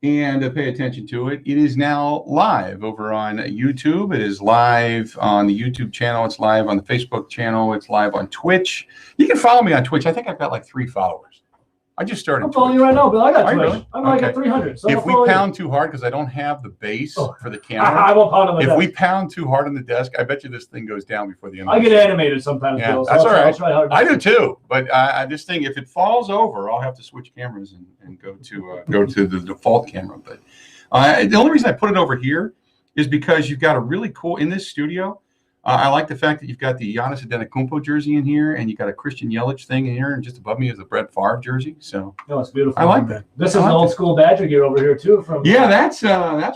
and pay attention to it. It is now live over on YouTube. It is live on the YouTube channel. It's live on the Facebook channel. It's live on Twitch. You can follow me on Twitch. I think I've got like 3 followers. I just started. I'm following you right now, Bill. I got Twitch. Really? I'm like at 300. So if we pound too hard, because I don't have the base for the camera, I won't pound on the desk. We pound too hard on the desk, I bet you this thing goes down before the end. I get animated sometimes, Bill. So that's all right. I'll try hard. I do too, but this thing, if it falls over, I'll have to switch cameras and go to the default camera. But the only reason I put it over here is because you've got a really cool in this studio. I like the fact that you've got the Giannis Antetokounmpo jersey in here, and you got a Christian Yelich thing in here, and just above me is a Brett Favre jersey. So it's beautiful. I like that. This is an old school Badger gear over here too. From that's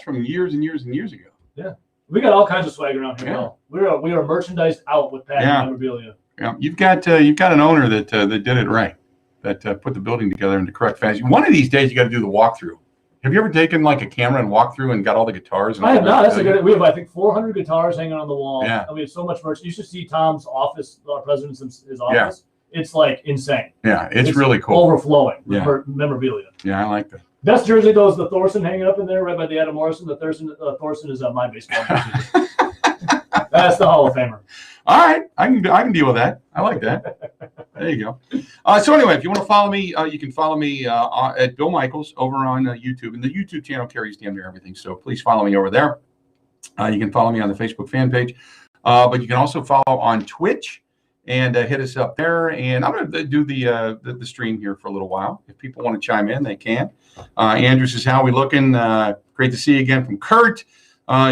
from years and years and years ago. Yeah, we got all kinds of swag around here. Yeah. We are merchandised out with patent memorabilia. Yeah, you've got an owner that did it right, that put the building together in the correct fashion. One of these days, you got to do the walkthrough. Have you ever taken like a camera and walked through and got all the guitars? I have not. That's a good. We have, I think, 400 guitars hanging on the wall. Yeah. And we have so much merch. You should see Tom's office, our president's his office. Yeah. It's like insane. Yeah, it's really cool. Overflowing with memorabilia. Yeah, I like that. Best jersey though is the Thorson hanging up in there, right by the Adam Morrison. The Thorson is my baseball jersey. That's the Hall of Famer. All right, I can deal with that. I like that. There you go. So anyway, if you want to follow me, you can follow me at Bill Michaels over on YouTube, and the YouTube channel carries damn near everything. So please follow me over there. You can follow me on the Facebook fan page, but you can also follow on Twitch and hit us up there. And I'm going to do the stream here for a little while. If people want to chime in, they can. Andrew says, "How are we looking? Great to see you again." From Kurt.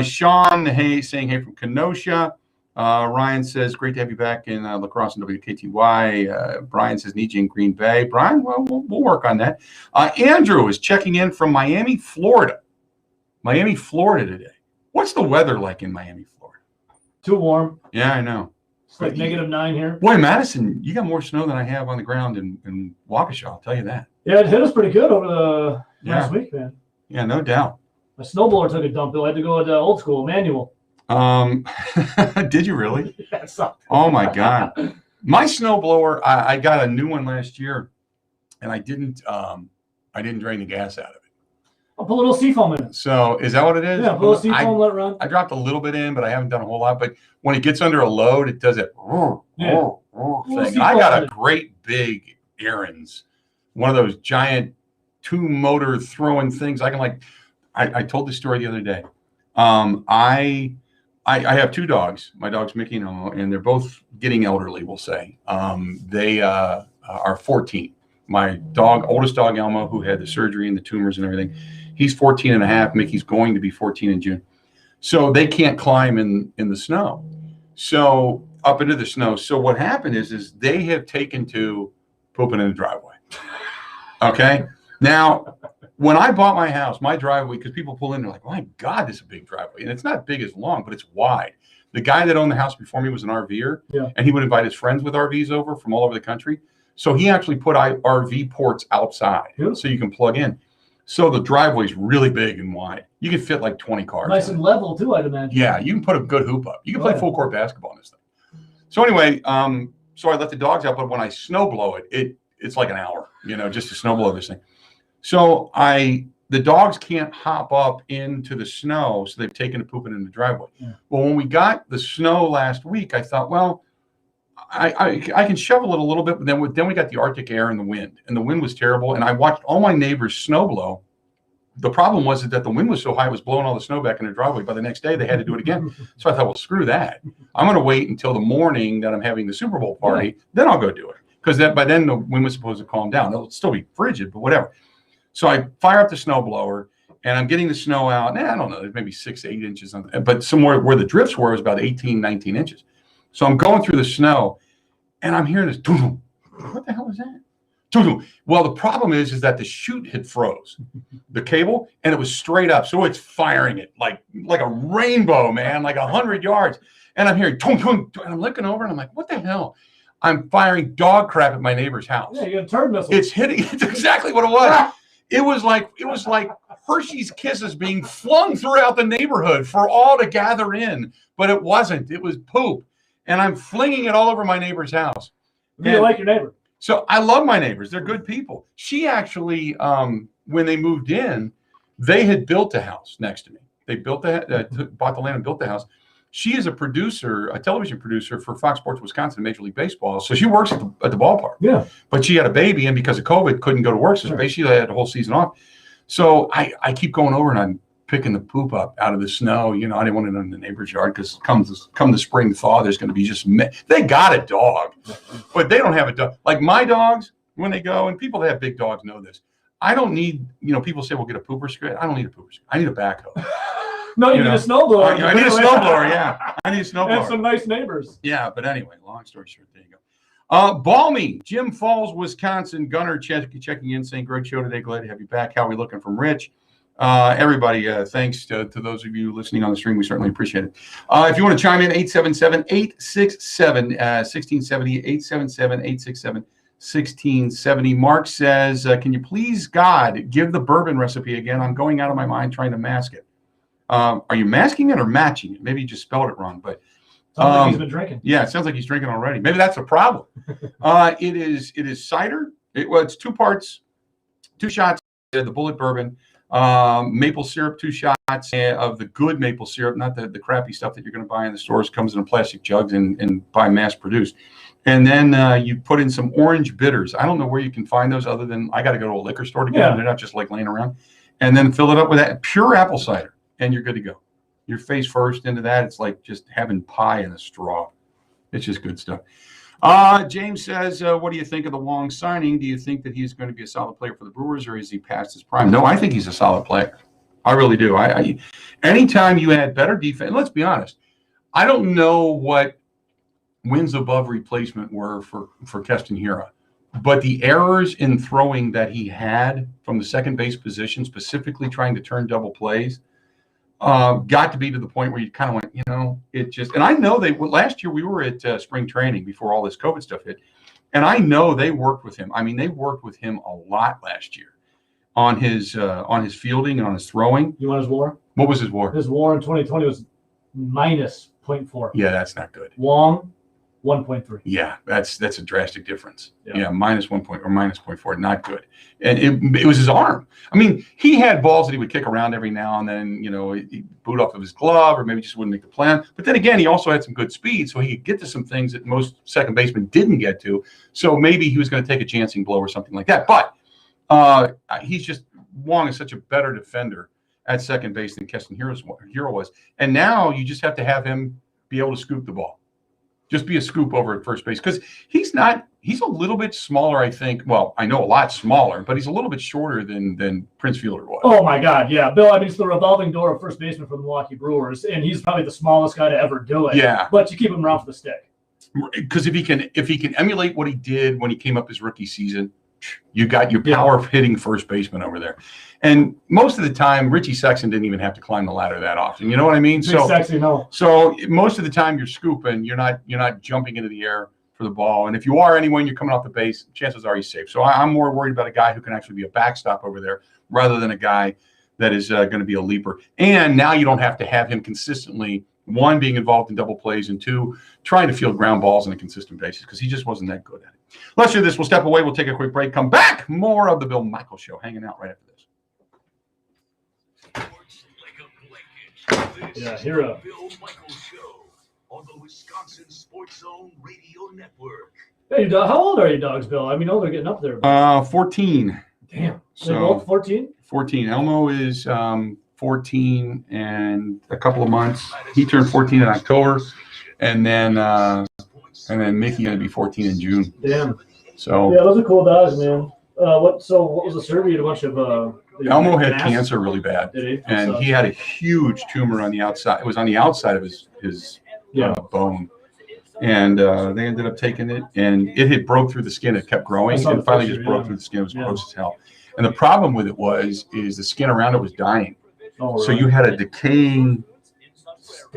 Sean, saying hey from Kenosha. Ryan says, great to have you back in La Crosse and WKTY. Brian says, need you in Green Bay. Brian, well, we'll work on that. Andrew is checking in from Miami, Florida. Miami, Florida today. What's the weather like in Miami, Florida? Too warm. Yeah, I know. It's like -9 here. Boy, Madison, you got more snow than I have on the ground in Waukesha, I'll tell you that. Yeah, it hit us pretty good over the last week, man. Yeah, no doubt. My snowblower took a dump, Bill. I had to go to old school, manual. Did you really? Yeah, it sucked. Oh my God. My snowblower, I got a new one last year, and I didn't drain the gas out of it. I'll put a little seafoam in it. So is that what it is? Yeah, put a little seafoam, let it run. I dropped a little bit in, but I haven't done a whole lot. But when it gets under a load, it does it thing. I got a great big Aaron's, one of those giant 2-motor throwing things. I can I told this story the other day. I have 2 dogs. My dogs, Mickey and Homo, and they're both getting elderly, we'll say. They are 14. My oldest dog, Elmo, who had the surgery and the tumors and everything, he's 14 and a half. Mickey's going to be 14 in June. So they can't climb in the snow. So up into the snow. So what happened is they have taken to pooping in the driveway. Okay. Now, when I bought my house, my driveway, because people pull in, they're like, my God, this is a big driveway. And it's not big as long, but it's wide. The guy that owned the house before me was an RVer, and he would invite his friends with RVs over from all over the country. So he actually put RV ports outside so you can plug in. So the driveway is really big and wide. You can fit like 20 cars. Nice and level, too, I'd imagine. Yeah, you can put a good hoop up. You can play full court basketball on this thing. So anyway, so I let the dogs out, but when I snow blow it's like an hour, just to snow blow this thing. So the dogs can't hop up into the snow, so they've taken to pooping in the driveway. Yeah. Well, when we got the snow last week, I thought, well, I can shovel it a little bit, but then we got the Arctic air and the wind was terrible, and I watched all my neighbors snow blow. The problem was that the wind was so high, it was blowing all the snow back in their driveway. By the next day, they had to do it again. So I thought, well, screw that. I'm going to wait until the morning that I'm having the Super Bowl party, then I'll go do it. Because by then the wind was supposed to calm down. It'll still be frigid, but whatever. So I fire up the snowblower, and I'm getting the snow out. I don't know, there's maybe 6 to 8 inches, but somewhere where the drifts were was about 18, 19 inches. So I'm going through the snow, and I'm hearing this, doo-doo. What the hell is that? Doo-doo. Well, the problem is that the chute had froze, the cable, and it was straight up. So it's firing it like a rainbow, man, like 100 yards. And I'm hearing, tung, tung, tung, and I'm looking over, and I'm like, what the hell? I'm firing dog crap at my neighbor's house. Yeah, you got a turd missile. It's hitting. It's exactly what it was. It was like Hershey's Kisses being flung throughout the neighborhood for all to gather in, but it wasn't. It was poop, and I'm flinging it all over my neighbor's house. Do you like your neighbor? So I love my neighbors. They're good people. She actually, when they moved in, They had built a house next to me. They built bought the land and built the house. She is a producer, a television producer for Fox Sports Wisconsin, Major League Baseball. So she works at the ballpark. Yeah. But she had a baby, and because of COVID, couldn't go to work. So basically, had the whole season off. So I keep going over and I'm picking the poop up out of the snow. You know, I didn't want it in the neighbor's yard because come the spring thaw, there's going to be just they got a dog, but they don't have a dog. Like my dogs, when they go, and people that have big dogs know this. I don't need, people say we'll get a pooper screen. I don't need a pooper screen. I need a backhoe. No, you need a snowblower. I need a snowblower, yeah. I need a snowblower. And some nice neighbors. Yeah, but anyway, long story short, there you go. Balmy, Jim Falls, Wisconsin. Gunner checking in, saying, great show today. Glad to have you back. How are we looking from Rich? Everybody, thanks to those of you listening on the stream. We certainly appreciate it. If you want to chime in, 877-867-1670, 877-867-1670. Mark says, can you please, God, give the bourbon recipe again? I'm going out of my mind trying to mask it. Are you masking it or matching it? Maybe you just spelled it wrong, but sounds like he's been drinking. Yeah, it sounds like he's drinking already. Maybe that's a problem. It is cider. It's 2 parts, 2 shots of the Bullet bourbon, maple syrup, 2 shots of the good maple syrup, not the crappy stuff that you're going to buy in the stores. Comes in plastic jugs and buy mass produced. And then you put in some orange bitters. I don't know where you can find those other than I got to go to a liquor store to get them. They're not just like laying around. And then fill it up with that pure apple cider, and you're good to go. Your face first into that. It's like just having pie in a straw. It's just good stuff. James says, what do you think of the Wong signing? Do you think that he's going to be a solid player for the Brewers, or is he past his prime? No, I think he's a solid player. I really do. Anytime you add better defense, let's be honest, I don't know what wins above replacement were for Keston Hiura, but the errors in throwing that he had from the second base position, specifically trying to turn double plays, got to be to the point where you kind of went, it just, and I know last year we were at spring training before all this COVID stuff hit. And I know they worked with him. I mean, they worked with him a lot last year on his fielding and on his throwing. You want his WAR? What was his WAR? His WAR in 2020 was minus 0.4. Yeah, that's not good. Wong, 1.3. Yeah, that's a drastic difference. Yeah, minus 1 point or minus 0.4, not good. And it was his arm. I mean, he had balls that he would kick around every now and then, he'd boot off of his glove or maybe just wouldn't make the plan. But then again, he also had some good speed, so he could get to some things that most second basemen didn't get to. So maybe he was going to take a chancing blow or something like that. But Wong is such a better defender at second base than Keston Hiura was. And now you just have to have him be able to scoop the ball. Just be a scoop over at first base, because he's a little bit smaller, I think. Well, I know a lot smaller, but he's a little bit shorter than Prince Fielder was. Oh my God, yeah, Bill. I mean, it's the revolving door of first baseman for the Milwaukee Brewers, and he's probably the smallest guy to ever do it. Yeah, but you keep him around for the stick. Because if he can emulate what he did when he came up his rookie season, you got your power hitting first baseman over there. And most of the time, Richie Sexson didn't even have to climb the ladder that often. You know what I mean? So most of the time you're scooping, you're not jumping into the air for the ball. And if you are anyway and you're coming off the base, chances are he's safe. So I'm more worried about a guy who can actually be a backstop over there rather than a guy that is going to be a leaper. And now you don't have to have him consistently, 1, being involved in double plays, and 2, trying to field ground balls on a consistent basis, because he just wasn't that good at it. Let's do this. We'll step away. We'll take a quick break. Come back. More of the Bill Michaels Show hanging out right after this. Yeah, Hiura. Bill Michaels Show on the Wisconsin Sports Zone Radio Network. Hey, how old are your dogs, Bill? I mean, they're getting up there. 14. Damn. So They're both 14? 14. Elmo is 14 and a couple of months. He turned 14 in October, and then Mickey going to be 14 in June. Damn. So yeah, those are cool dogs, man. What was the surgery? A bunch of Elmo had cancer really bad. Did he? And he had a huge tumor on the outside. It was on the outside of his bone. And they ended up taking it, and it had broke through the skin. It kept growing, and finally just broke through the skin. It was gross as hell. And the problem with it is the skin around it was dying. Oh, really? So you had a decaying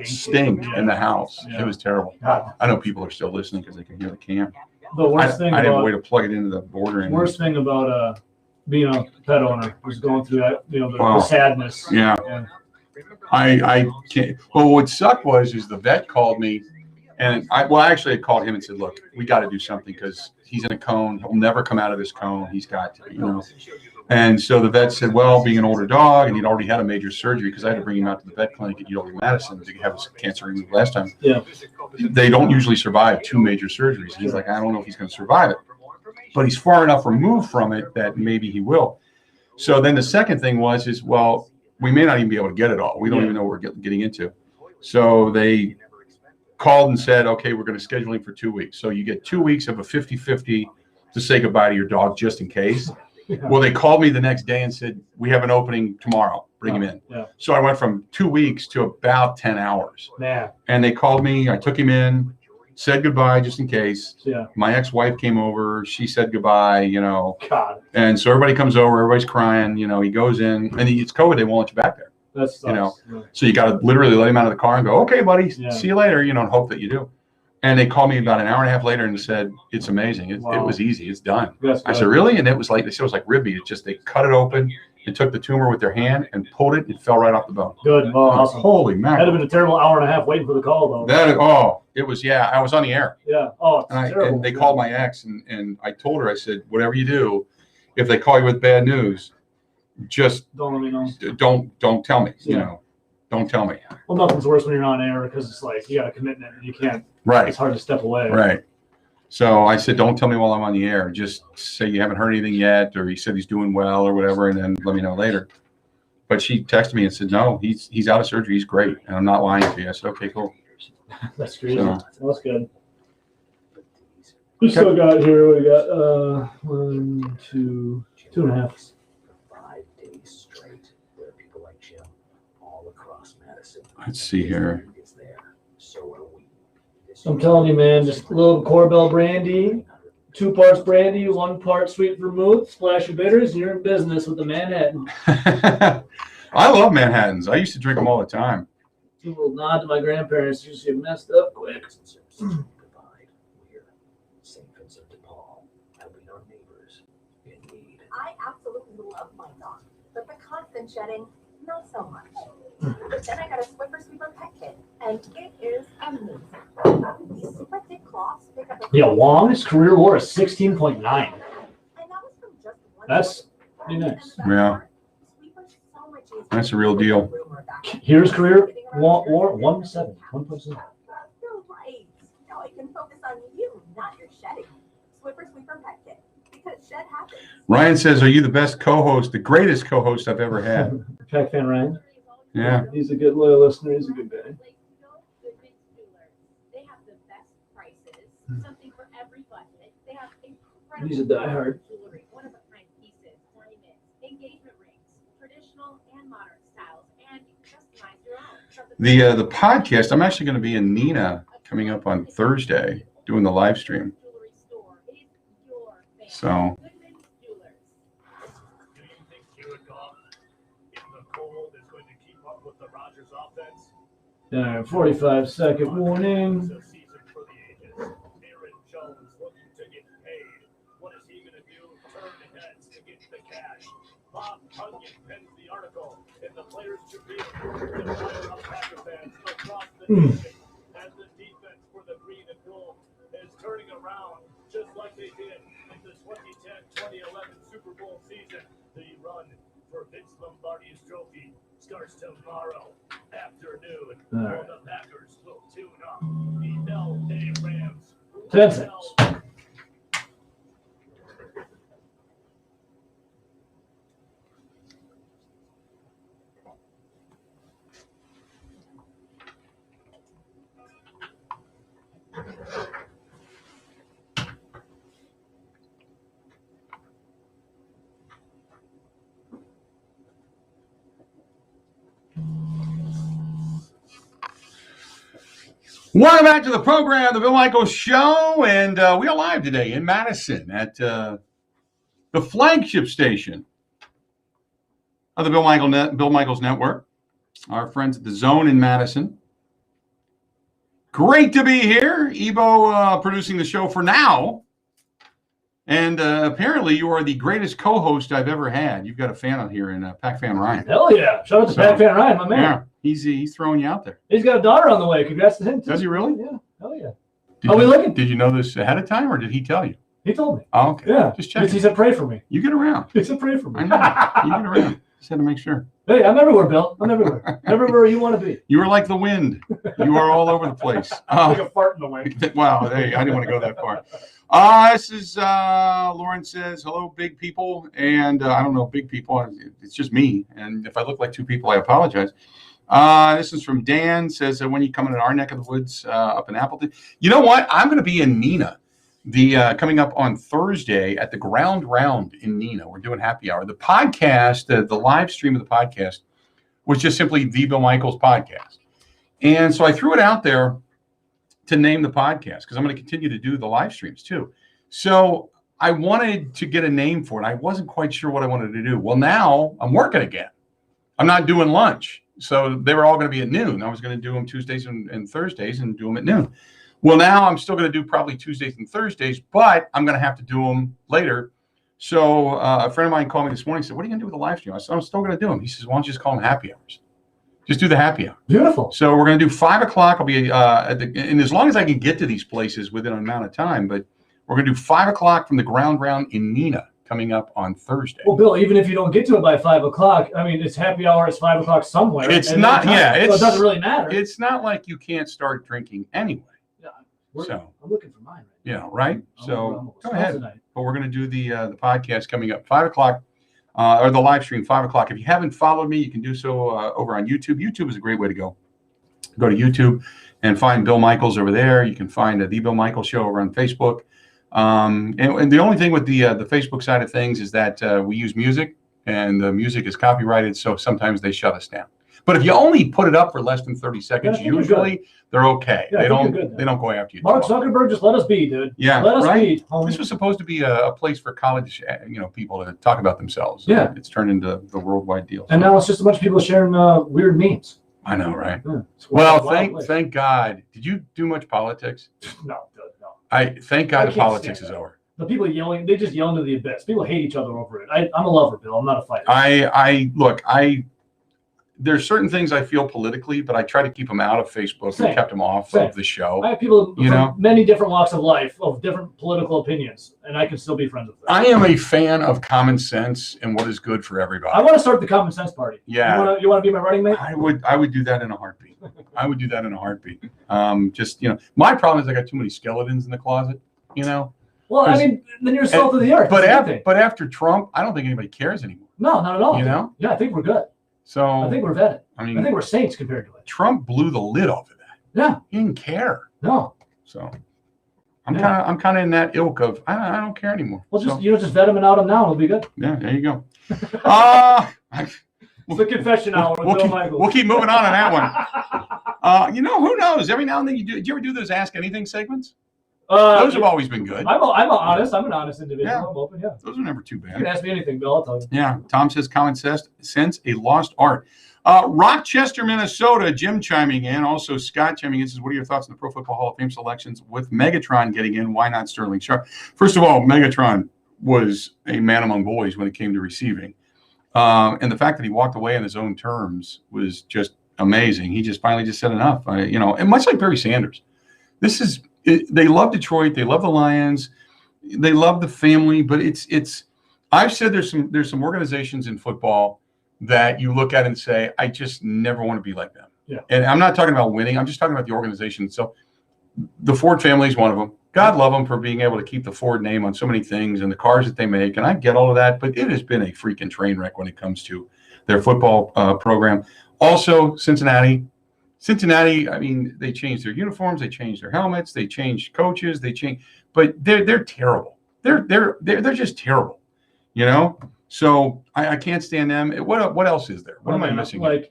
stink in the house. Yeah. It was terrible. God. I know people are still listening because they can hear the can. The worst thing I didn't have a way to plug it into the border. Worst thing about being a pet owner was going through that, the sadness. Yeah. I can't. Well, what sucked was the vet called me, and I called him and said, look, we got to do something because he's in a cone. He'll never come out of this cone. He's got to, And so the vet said, well, being an older dog, and he'd already had a major surgery because I had to bring him out to the vet clinic at UW Madison to have his cancer removed last time. Yeah. They don't usually survive 2 major surgeries. He's like, I don't know if he's going to survive it, but he's far enough removed from it that maybe he will. So then the second thing was, well, we may not even be able to get it all. We don't even know what we're getting into. So they called and said, okay, we're going to schedule him for 2 weeks. So you get 2 weeks of a 50-50 to say goodbye to your dog just in case. Yeah. Well, they called me the next day and said, we have an opening tomorrow. Bring him in. Yeah. So I went from 2 weeks to about 10 hours. Man. And they called me. I took him in, said goodbye just in case. Yeah. My ex-wife came over. She said goodbye, you know. God. And so everybody comes over. Everybody's crying. You know, he goes in. And it's COVID. They won't let you back there. That's you know. Yeah. So you got to literally let him out of the car and go, okay, buddy, see you later, you know, and hope that you do. And they called me about an hour and a half later and said, it's amazing. It was easy. It's done. I said, really? And it was like, they said it was like rib meat. It's just, they cut it open and took the tumor with their hand and pulled it. It fell right off the bone. Good. Oh, awesome. Holy mackerel. That'd have been a terrible hour and a half waiting for the call, though. It was, I was on the air. Yeah. Oh, it's and terrible. And they called my ex and I told her, I said, whatever you do, if they call you with bad news, just don't let me know. Don't tell me, you know. Don't tell me. Well, nothing's worse when you're on air because it's like you got a commitment and you can't. Right. It's hard to step away. Right. So I said, don't tell me while I'm on the air. Just say you haven't heard anything yet, or he said he's doing well, or whatever, and then let me know later. But she texted me and said, no, he's out of surgery. He's great, and I'm not lying to you. I said, okay, cool. That's great. So, that's good. We still got here. We got 1, 2, 2.5. 5 days straight. There are people like Jim all across Madison. Let's see here. So are we. I'm telling you, man, just a little Corbel brandy, 2 parts brandy, 1 part sweet vermouth, splash of bitters, and you're in business with the Manhattan. I love Manhattans. I used to drink them all the time. A little nod to my grandparents. You get messed up quick. I absolutely love my dog, but the constant shedding, not so much. But then I got a Swiffer Sweeper pet kit, and it is amazing. These super thick cloths pick up. Yeah, Wong's career WAR is 16.9. And that was from just one. That's pretty nice. Yeah. That's a real deal. Here's career WAR 1.7. 1.7. You're right. Now I can focus on you, not your shedding. Swiffer Sweeper pet kit. Because shed happens. Ryan says, are you the best co-host, the greatest co-host I've ever had? Pac fan Ryan. Yeah. He's a good loyal listener. He's a good guy. They have the best prices, something for every budget. They have incredible. He's a diehard. Jewelry, one-of-a-kind pieces, diamonds, engagement rings, traditional and modern styles, and customize your own. The podcast, I'm actually going to be in Neenah coming up on Thursday doing the live stream. So. All right, 45-second warning. As the defense for the green and gold is turning around just like they did in the 2010-2011 Super Bowl season. The run for Vince Lombardi's trophy starts tomorrow afternoon. Right. The Packers will tune up the LA Rams. 10 seconds. Welcome back to the program, the Bill Michaels Show, and we are live today in Madison at the flagship station of the Bill Michaels Network. Our friends at the Zone in Madison. Great to be here. Ebo producing the show for now, and apparently you are the greatest co-host I've ever had. You've got a fan out here in Pac fan Ryan. Hell yeah! Shout out to Pac fan Ryan, my man. Yeah, he's throwing you out there. He's got a daughter on the way. Congrats to him too. Does he really? Yeah. Hell yeah. Did How we looking? Did you know this ahead of time, or did he tell you? He told me. Oh, okay. Yeah. Just check. He said, pray for me. You get around. He said, pray for I me. know. You get around. Just had to make sure. Hey, I'm everywhere, Bill. I'm everywhere. Everywhere you want to be. You are like the wind. You are all over the place. Like a fart in the wind. Wow. Hey, I didn't want to go that far. This is Lauren says, hello, big people. And I don't know, big people. It's just me. And if I look like two people, I apologize. This is from Dan, says, when you coming in our neck of the woods up in Appleton? You know what? I'm going to be in Neenah. Coming up on Thursday at the Ground Round in Neenah. We're doing happy hour. The podcast, the live stream of the podcast was just simply the Bill Michaels podcast. And so I threw it out there to name the podcast because I'm going to continue to do the live streams too. So I wanted to get a name for it. I wasn't quite sure what I wanted to do. Well, now I'm working again. I'm not doing lunch. So they were all going to be at noon. I was going to do them Tuesdays and Thursdays and do them at noon. Well, now I'm still going to do probably Tuesdays and Thursdays, but I'm going to have to do them later. So a friend of mine called me this morning and said, what are you going to do with the live stream? I said, I'm still going to do them. He says, why don't you just call them happy hours? Just do the happy hour. Beautiful. So we're going to do 5 o'clock. I'll be and as long as I can get to these places within an amount of time, but we're going to do 5 o'clock from the Ground Round in Neenah coming up on Thursday. Well, Bill, even if you don't get to it by 5 o'clock, I mean, it's happy hour. It's 5 o'clock somewhere. It's not, yeah. So it doesn't really matter. It's not like you can't start drinking anyway. So I'm looking for mine. yeah, right. So go ahead. Tonight. But we're going to do the podcast coming up 5 o'clock, or the live stream 5 o'clock. If you haven't followed me, you can do so over on YouTube. YouTube is a great way to go. Go to YouTube and find Bill Michaels over there. You can find the Bill Michaels Show over on Facebook. And the only thing with the Facebook side of things is that we use music, and the music is copyrighted, so sometimes they shut us down. But if you only put it up for less than 30 seconds, usually they're okay. Yeah, they don't go after you. Mark Zuckerberg, just let us be, dude. Yeah, let us right? be. Homie. This was supposed to be a place for college, people to talk about themselves. Yeah. It's turned into the worldwide deal. And now it's just a bunch of people sharing weird memes. I know, right? Yeah, Well, thank God. Did you do much politics? No, dude, no. Thank God the can't politics stand is that. over. The people yelling, they just yell into the abyss. People hate each other over it. I'm a lover, Bill. I'm not a fighter. There's certain things I feel politically, but I try to keep them out of Facebook Same. and kept them off Same. of the show. I have people You from know? many different walks of life, of different political opinions, and I can still be friends with them. I am a fan of common sense and what is good for everybody. I want to start the Common Sense Party. Yeah. You want to be my running mate? I would do that in a heartbeat. I would do that in a heartbeat. My problem is I got too many skeletons in the closet, Well, I mean, then you're salt of the earth. But That's a good thing. after Trump, I don't think anybody cares anymore. No, not at all. You know? Yeah, I think we're good. So I think we're vetted. I I mean, think we're saints compared to it. Trump blew the lid off of that. Yeah. He didn't care. No. So I'm kind of in that ilk of I don't care anymore. Well, So, just vet him and out him now. It'll be good. yeah, there you go. It's the confession hour with Bill Michaels. We'll keep moving on that one. Who knows? Every now and then you do. Did you ever do those Ask Anything segments? Those have always been good. I'm honest. I'm an honest individual. Yeah. I'm open. Yeah. Those are never too You can bad. ask me anything, Bill. I'll tell you. Yeah. Tom says common sense, a lost art. Rochester, Minnesota, Jim chiming in. Also, Scott chiming in says, what are your thoughts on the Pro Football Hall of Fame selections with Megatron getting in? Why not Sterling Sharp? First of all, Megatron was a man among boys when it came to receiving. And the fact that he walked away on his own terms was just amazing. He just finally just said enough. And much like Barry Sanders, they love Detroit. They love the Lions. They love the family. But I've said there's some organizations in football that you look at and say, I just never want to be like them. Yeah. And I'm not talking about winning. I'm just talking about the organization. So the Ford family is one of them. God love them for being able to keep the Ford name on so many things and the cars that they make. And I get all of that, but it has been a freaking train wreck when it comes to their football program. Also, Cincinnati, I mean, they changed their uniforms, they changed their helmets, they changed coaches, but they're terrible. They're just terrible, So I can't stand them. What else is there? What am I missing? Like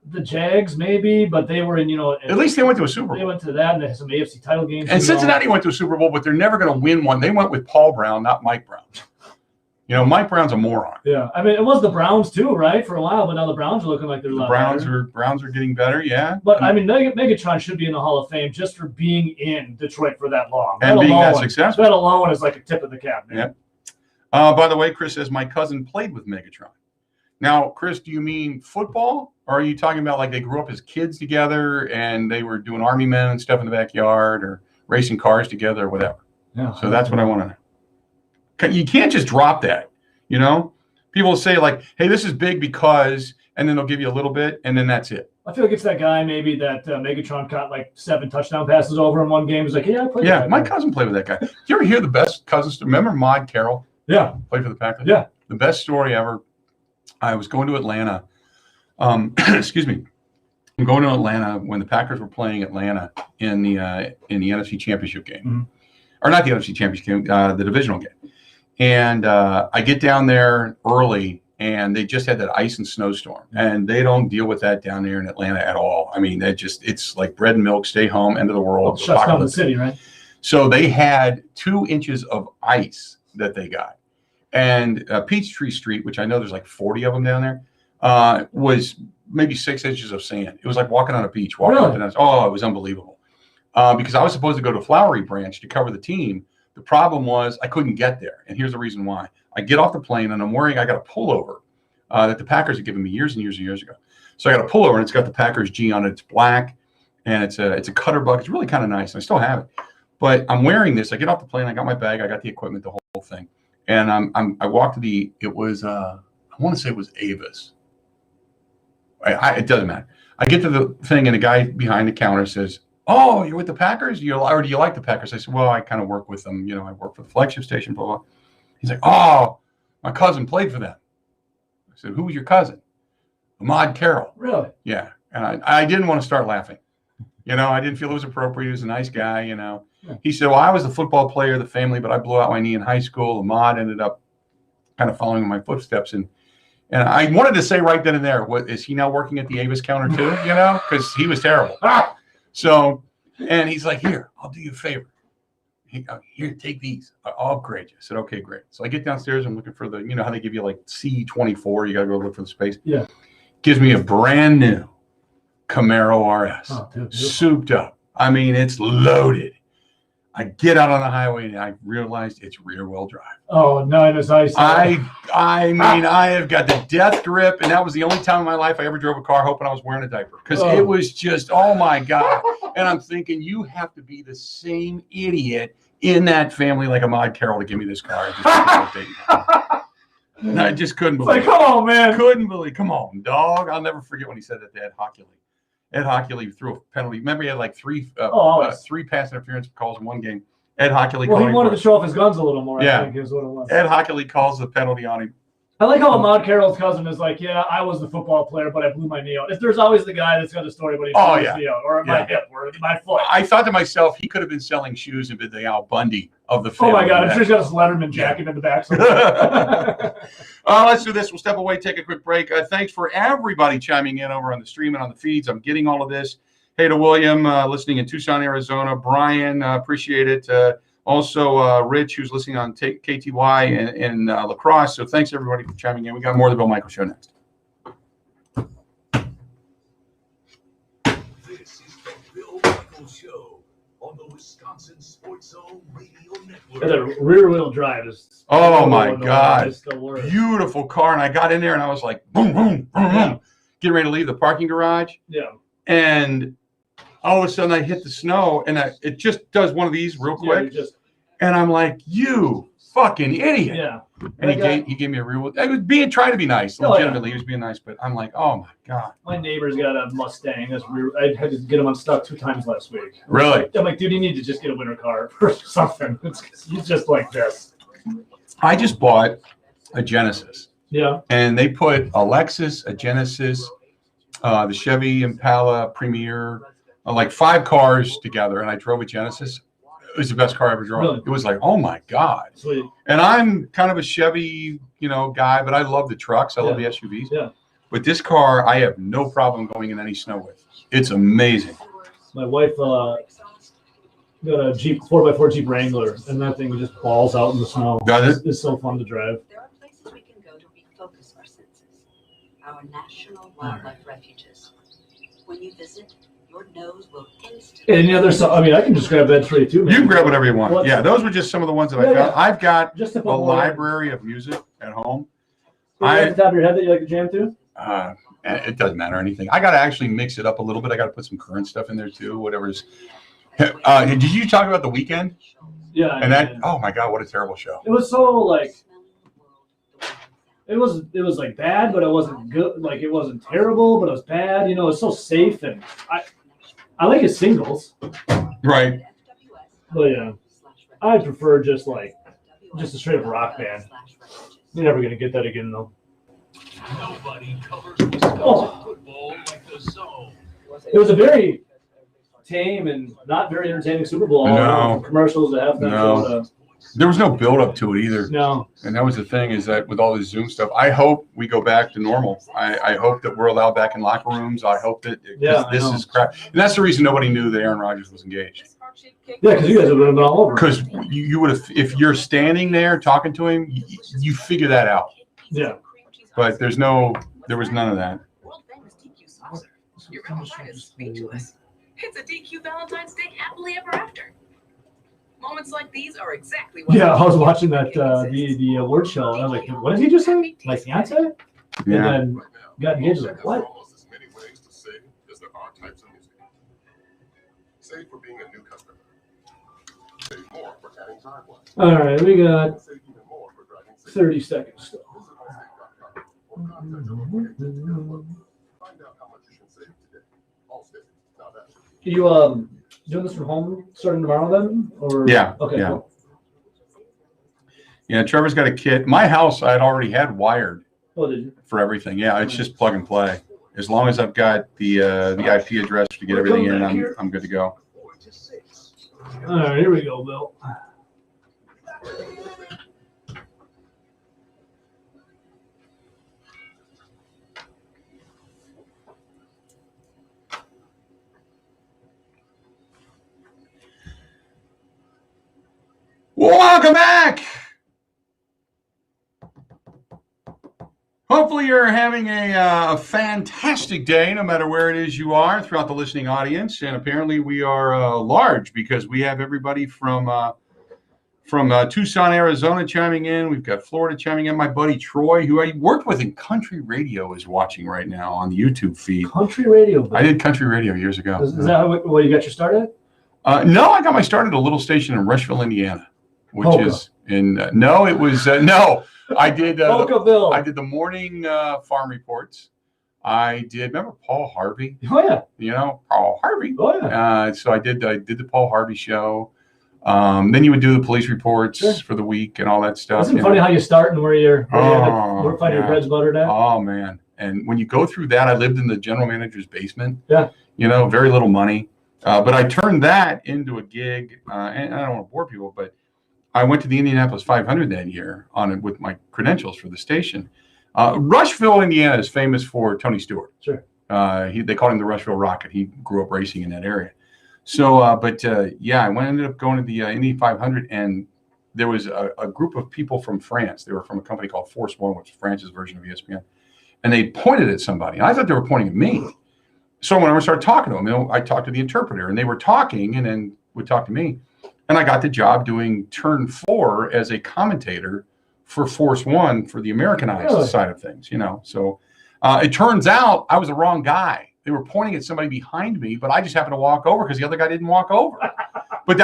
the Jags, maybe, but they were in, At least they went to a Super Bowl. They went to that, and they had some AFC title games. And Cincinnati went to a Super Bowl, but they're never going to win one. They went with Paul Brown, not Mike Brown. Mike Brown's a moron. Yeah, I mean, it was the Browns too, right, for a while, but now the Browns are looking like they're a lot better. Browns are getting better, yeah. But I mean, Megatron should be in the Hall of Fame just for being in Detroit for that long and being that successful. That alone is like a tip of the cap, man. Yeah. By the way, Chris says my cousin played with Megatron. Now, Chris, do you mean football, or are you talking about like they grew up as kids together and they were doing Army men and stuff in the backyard, or racing cars together, or whatever? Yeah. So that's what I want to know. You can't just drop that. You know, people say like, "Hey, this is big because," and then they'll give you a little bit, and then that's it. I feel like it's that guy maybe that Megatron caught like 7 touchdown passes over in one game. He's like, yeah, I played. Yeah, my cousin played with that guy. Did you ever hear the best cousins? Remember Maude Carroll? Yeah, Played for the Packers. Yeah, the best story ever. I was going to Atlanta. Excuse me. I'm going to Atlanta when the Packers were playing Atlanta in the NFC Championship game, or not the NFC Championship game, the divisional game. And I get down there early, and they just had that ice and snowstorm, and they don't deal with that down there in Atlanta at all. I mean, it's like bread and milk, stay home, end of the world. Shuts down the city, right? So they had 2 inches of ice that they got, and Peachtree Street, which I know there's like 40 of them down there, was maybe 6 inches of sand. It was like walking on a beach. Really? It was unbelievable. Because I was supposed to go to Flowery Branch to cover the team. The problem was I couldn't get there, and here's the reason why. I get off the plane, and I got a pullover that the Packers had given me years and years and years ago. So I got a pullover, and it's got the Packers G on it. It's black, and it's a cutter buck. It's really kind of nice, and I still have it. But I'm wearing this. I get off the plane. I got my bag. I got the equipment, the whole thing. And I walked to it was, I want to say it was Avis. It doesn't matter. I get to the thing, and the guy behind the counter says, "Oh, you're with the Packers? Or do you like the Packers?" I said, "Well, I kind of work with them. You know, I work for the flagship station, blah, blah." He's like, "Oh, my cousin played for them." I said, "Who was your cousin?" Maude Carroll. Really? Yeah. And I didn't want to start laughing. You know, I didn't feel it was appropriate. He was a nice guy, you know. Yeah. He said, "Well, I was the football player of the family, but I blew out my knee in high school. And Maude ended up kind of following in my footsteps." And I wanted to say right then and there, "What is he now working at the Avis counter too?" You know, because he was terrible. So, and he's like, "Here, I'll do you a favor. Here, take these. I'll upgrade you." I said, "Okay, great." So I get downstairs. I'm looking for you know how they give you like C24. You got to go look for the space. Yeah. Gives me a brand new Camaro RS, dude, souped up. I mean, it's loaded. I get out on the highway and I realized it's rear-wheel drive. Oh, no, it's nice. I mean, I have got the death grip, and that was the only time in my life I ever drove a car hoping I was wearing a diaper because it was just, oh my God. And I'm thinking, you have to be the same idiot in that family like a Maude Carroll to give me this car. I just couldn't believe it. Come on, man. Couldn't believe. Come on, dog. I'll never forget when he said that to Ed Hockley. Ed Hockley threw a penalty. Remember, he had like three pass interference calls in one game. Ed Hockley. Well, he wanted to show off his guns a little more. Yeah. I think is what it was. Ed Hockley calls the penalty on him. I like how Maude Carroll's cousin is like, "Yeah, I was the football player, but I blew my knee out." If there's always the guy that's got a story, but he blew his knee out, or my hip, or my foot. I thought to myself, he could have been selling shoes and been the Al Bundy of the family. Oh my God, I'm sure he's got his Letterman jacket in the back. Let's do this. We'll step away, take a quick break. Thanks for everybody chiming in over on the stream and on the feeds. I'm getting all of this. Hey to William, listening in Tucson, Arizona. Brian, appreciate it. Also, Rich, who's listening on KTY in La Crosse. So thanks, everybody, for chiming in. We got more of the Bill Michael Show next. This is the Bill Michael Show on the Wisconsin Sports Zone Radio Network. The rear-wheel drive is. Oh my God! Beautiful car, and I got in there, and I was like, boom, boom, boom, boom, getting ready to leave the parking garage. Yeah. And all of a sudden, I hit the snow, and it just does one of these real quick. And I'm like, "You fucking idiot!" Yeah. And he gave me a real. I was trying to be nice, legitimately. He was being nice, but I'm like, "Oh my God!" My neighbor's got a Mustang. I had to get him unstuck 2 times last week. Really? I'm like, dude, you need to just get a winter car or something. He's just like this. I just bought a Genesis. Yeah. And they put a Lexus, a Genesis, the Chevy Impala Premier, like 5 cars together, and I drove a Genesis. It was the best car I ever drove. Really? It was like, oh my God. Sweet. And I'm kind of a Chevy, guy, but I love the trucks. I love the SUVs. Yeah. But this car, I have no problem going in any snow with. It's amazing. My wife got a Jeep 4x4 Jeep Wrangler, and that thing just balls out in the snow. Does it? It's so fun to drive. There are places we can go to refocus our senses. Our national wildlife refuges. When you visit, your nose will instantly. Any other? I can just grab that tray too. You can grab whatever you want. Yeah, those were just some of the ones that I found. Yeah. I've got just a library of music at home. At the top of your head that you like to jam to? It doesn't matter anything. I got to actually mix it up a little bit. I got to put some current stuff in there too. Whatever's. Did you talk about The Weeknd? Yeah. And that, oh my God, what a terrible show. It was so like, it was like bad, but it wasn't good. Like it wasn't terrible, but it was bad. You know, it's so safe, and I like his singles. Right. But yeah, I prefer just a straight up rock band. You're never gonna get that again though. Nobody covers Wisconsin football like the Zone. It was a very tame and not very entertaining Super Bowl. No. From commercials to halftime No. show to There was no build up to it either. no. And that was the thing, is that with all this Zoom stuff, I hope we go back to normal. I hope that we're allowed back in locker rooms. I hope that Yeah, this I is crap. And that's the reason nobody knew that Aaron Rodgers was engaged. Yeah, because you guys have been all over. Because you would have, if you're standing there talking to him, you figure that out. Yeah. But there was none of that. World famous DQ saucer. Your Valentine is speechless. It's a DQ Valentine's Day happily ever after. Moments like these are exactly what. Yeah, I was watching that the award show, and I was like, "What did he just say? My fiance?" And Yeah. then got engaged. I was like, "What?" Almost as many ways to save as there are types of music. Save for being a new customer. Save more for adding sidewalks. All right, we got Save even more for driving safe. 30 seconds still. Visit allstate.com or contact your local agent today. Find out how much you can save today. Allstate. Now that's You doing this from home starting tomorrow then? Or Yeah, Okay. yeah. Cool. Yeah, Trevor's got a kit. My house, I had already had wired Oh, did you? for everything. Yeah, it's just plug and play. As long as I've got the IP address to get everything in, I'm good to go. All right, here we go, Bill. Welcome back. Hopefully you're having a fantastic day, no matter where it is you are throughout the listening audience. And apparently we are large, because we have everybody from Tucson, Arizona chiming in. We've got Florida chiming in. My buddy Troy, who I worked with in country radio, is watching right now on the YouTube feed. Country radio. Bill. I did country radio years ago. Is that how you got your start at? No, I got my start at a little station in Rushville, Indiana, which Polka. is in no, it was no. I did Polkaville. I did the morning farm reports. I did, remember Paul Harvey? Oh yeah. You know, Paul Harvey. Oh yeah. So I did the Paul Harvey show. Then you would do the police reports Sure. for the week and all that stuff. Isn't it funny how you start and where you end up, where finding yeah. your bread's buttered at? Oh man. And when you go through that, I lived in the general manager's basement. Yeah. You know, very little money. But I turned that into a gig, and I don't want to bore people, but I went to the Indianapolis 500 that year on it with my credentials for the station. Rushville, Indiana is famous for Tony Stewart. Sure. They called him the Rushville Rocket. He grew up racing in that area. So, yeah, I ended up going to the Indy 500, and there was a group of people from France. They were from a company called Force One, which is France's version of ESPN. And they pointed at somebody. And I thought they were pointing at me. So when I started talking to them, you know, I talked to the interpreter, and they were talking and then would talk to me. And I got the job doing turn 4 as a commentator for Force One for the Americanized side of things, you know. So it turns out I was the wrong guy. They were pointing at somebody behind me, but I just happened to walk over because the other guy didn't walk over. But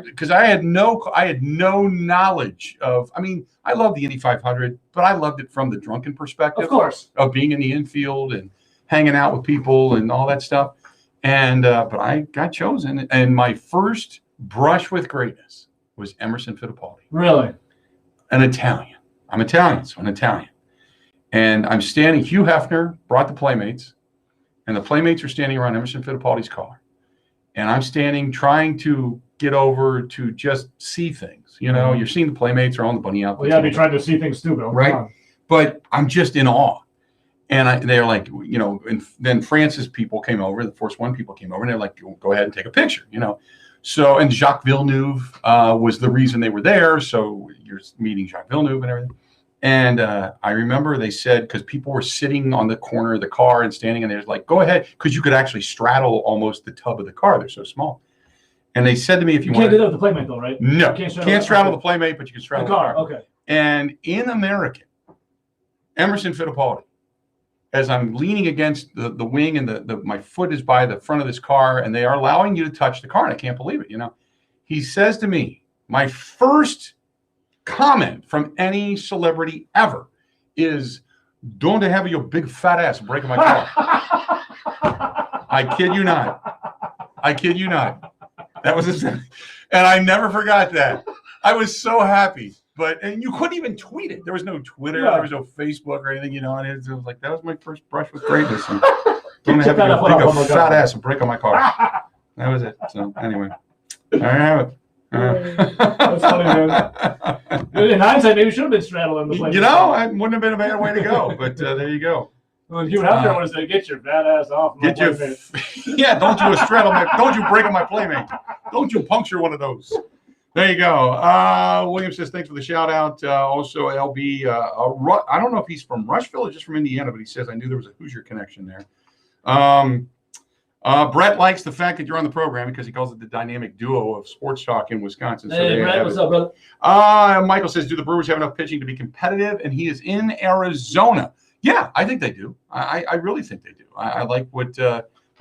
because I had no knowledge of. I mean, I love the Indy 500, but I loved it from the drunken perspective, Of course. of being in the infield and hanging out with people and all that stuff. And but I got chosen, and my first brush with greatness was Emerson Fittipaldi, Really? an Italian. I'm Italian, so an Italian. And I'm standing. Hugh Hefner brought the Playmates, and the Playmates are standing around Emerson Fittipaldi's car. And I'm standing trying to get over to just see things. You know, you're seeing the Playmates are on the bunny outfits. Well, yeah, be trying to see things too, Bill. Right. Come on. But I'm just in awe. And they're like, you know, and then France's people came over, the Force One people came over, and they're like, go ahead and take a picture, you know. So, and Jacques Villeneuve was the reason they were there. So you're meeting Jacques Villeneuve and everything. And I remember they said, because people were sitting on the corner of the car and standing, and they're like, go ahead, because you could actually straddle almost the tub of the car. They're so small. And they said to me, if you You can't want do that with the Playmate though, right? no, Can't can't straddle the Playmate, but you can The straddle car. Okay. And in American, Emerson Fittipaldi, as I'm leaning against the wing, and my foot is by the front of this car, and they are allowing you to touch the car, and I can't believe it, you know. He says to me, my first comment from any celebrity ever is, "Don't have your big fat ass breaking my car." I kid you not. I kid you not. That was and I never forgot that. I was so happy. And you couldn't even tweet it. There was no Twitter. There was no Facebook or anything, and it was like, that was my first brush with greatness. And don't have your big fat ass and break on my car. That was it. So anyway, there I have it. That's funny, man. In hindsight, maybe we should have been straddling the plane. It wouldn't have been a bad way to go, but there you go. Well, you out there want to say, "Get your fat ass off my playmate." Yeah, don't you straddle don't you break on my playmate. Don't you puncture one of those. There you go. William says, thanks for the shout out. Also, LB, I don't know if he's from Rushville or just from Indiana, but he says, I knew there was a Hoosier connection there. Brett likes the fact that you're on the program because he calls it the dynamic duo of sports talk in Wisconsin. Hey, Brett, what's up, brother? Michael says, do the Brewers have enough pitching to be competitive? And he is in Arizona. Yeah, I think they do. I really think they do. I like what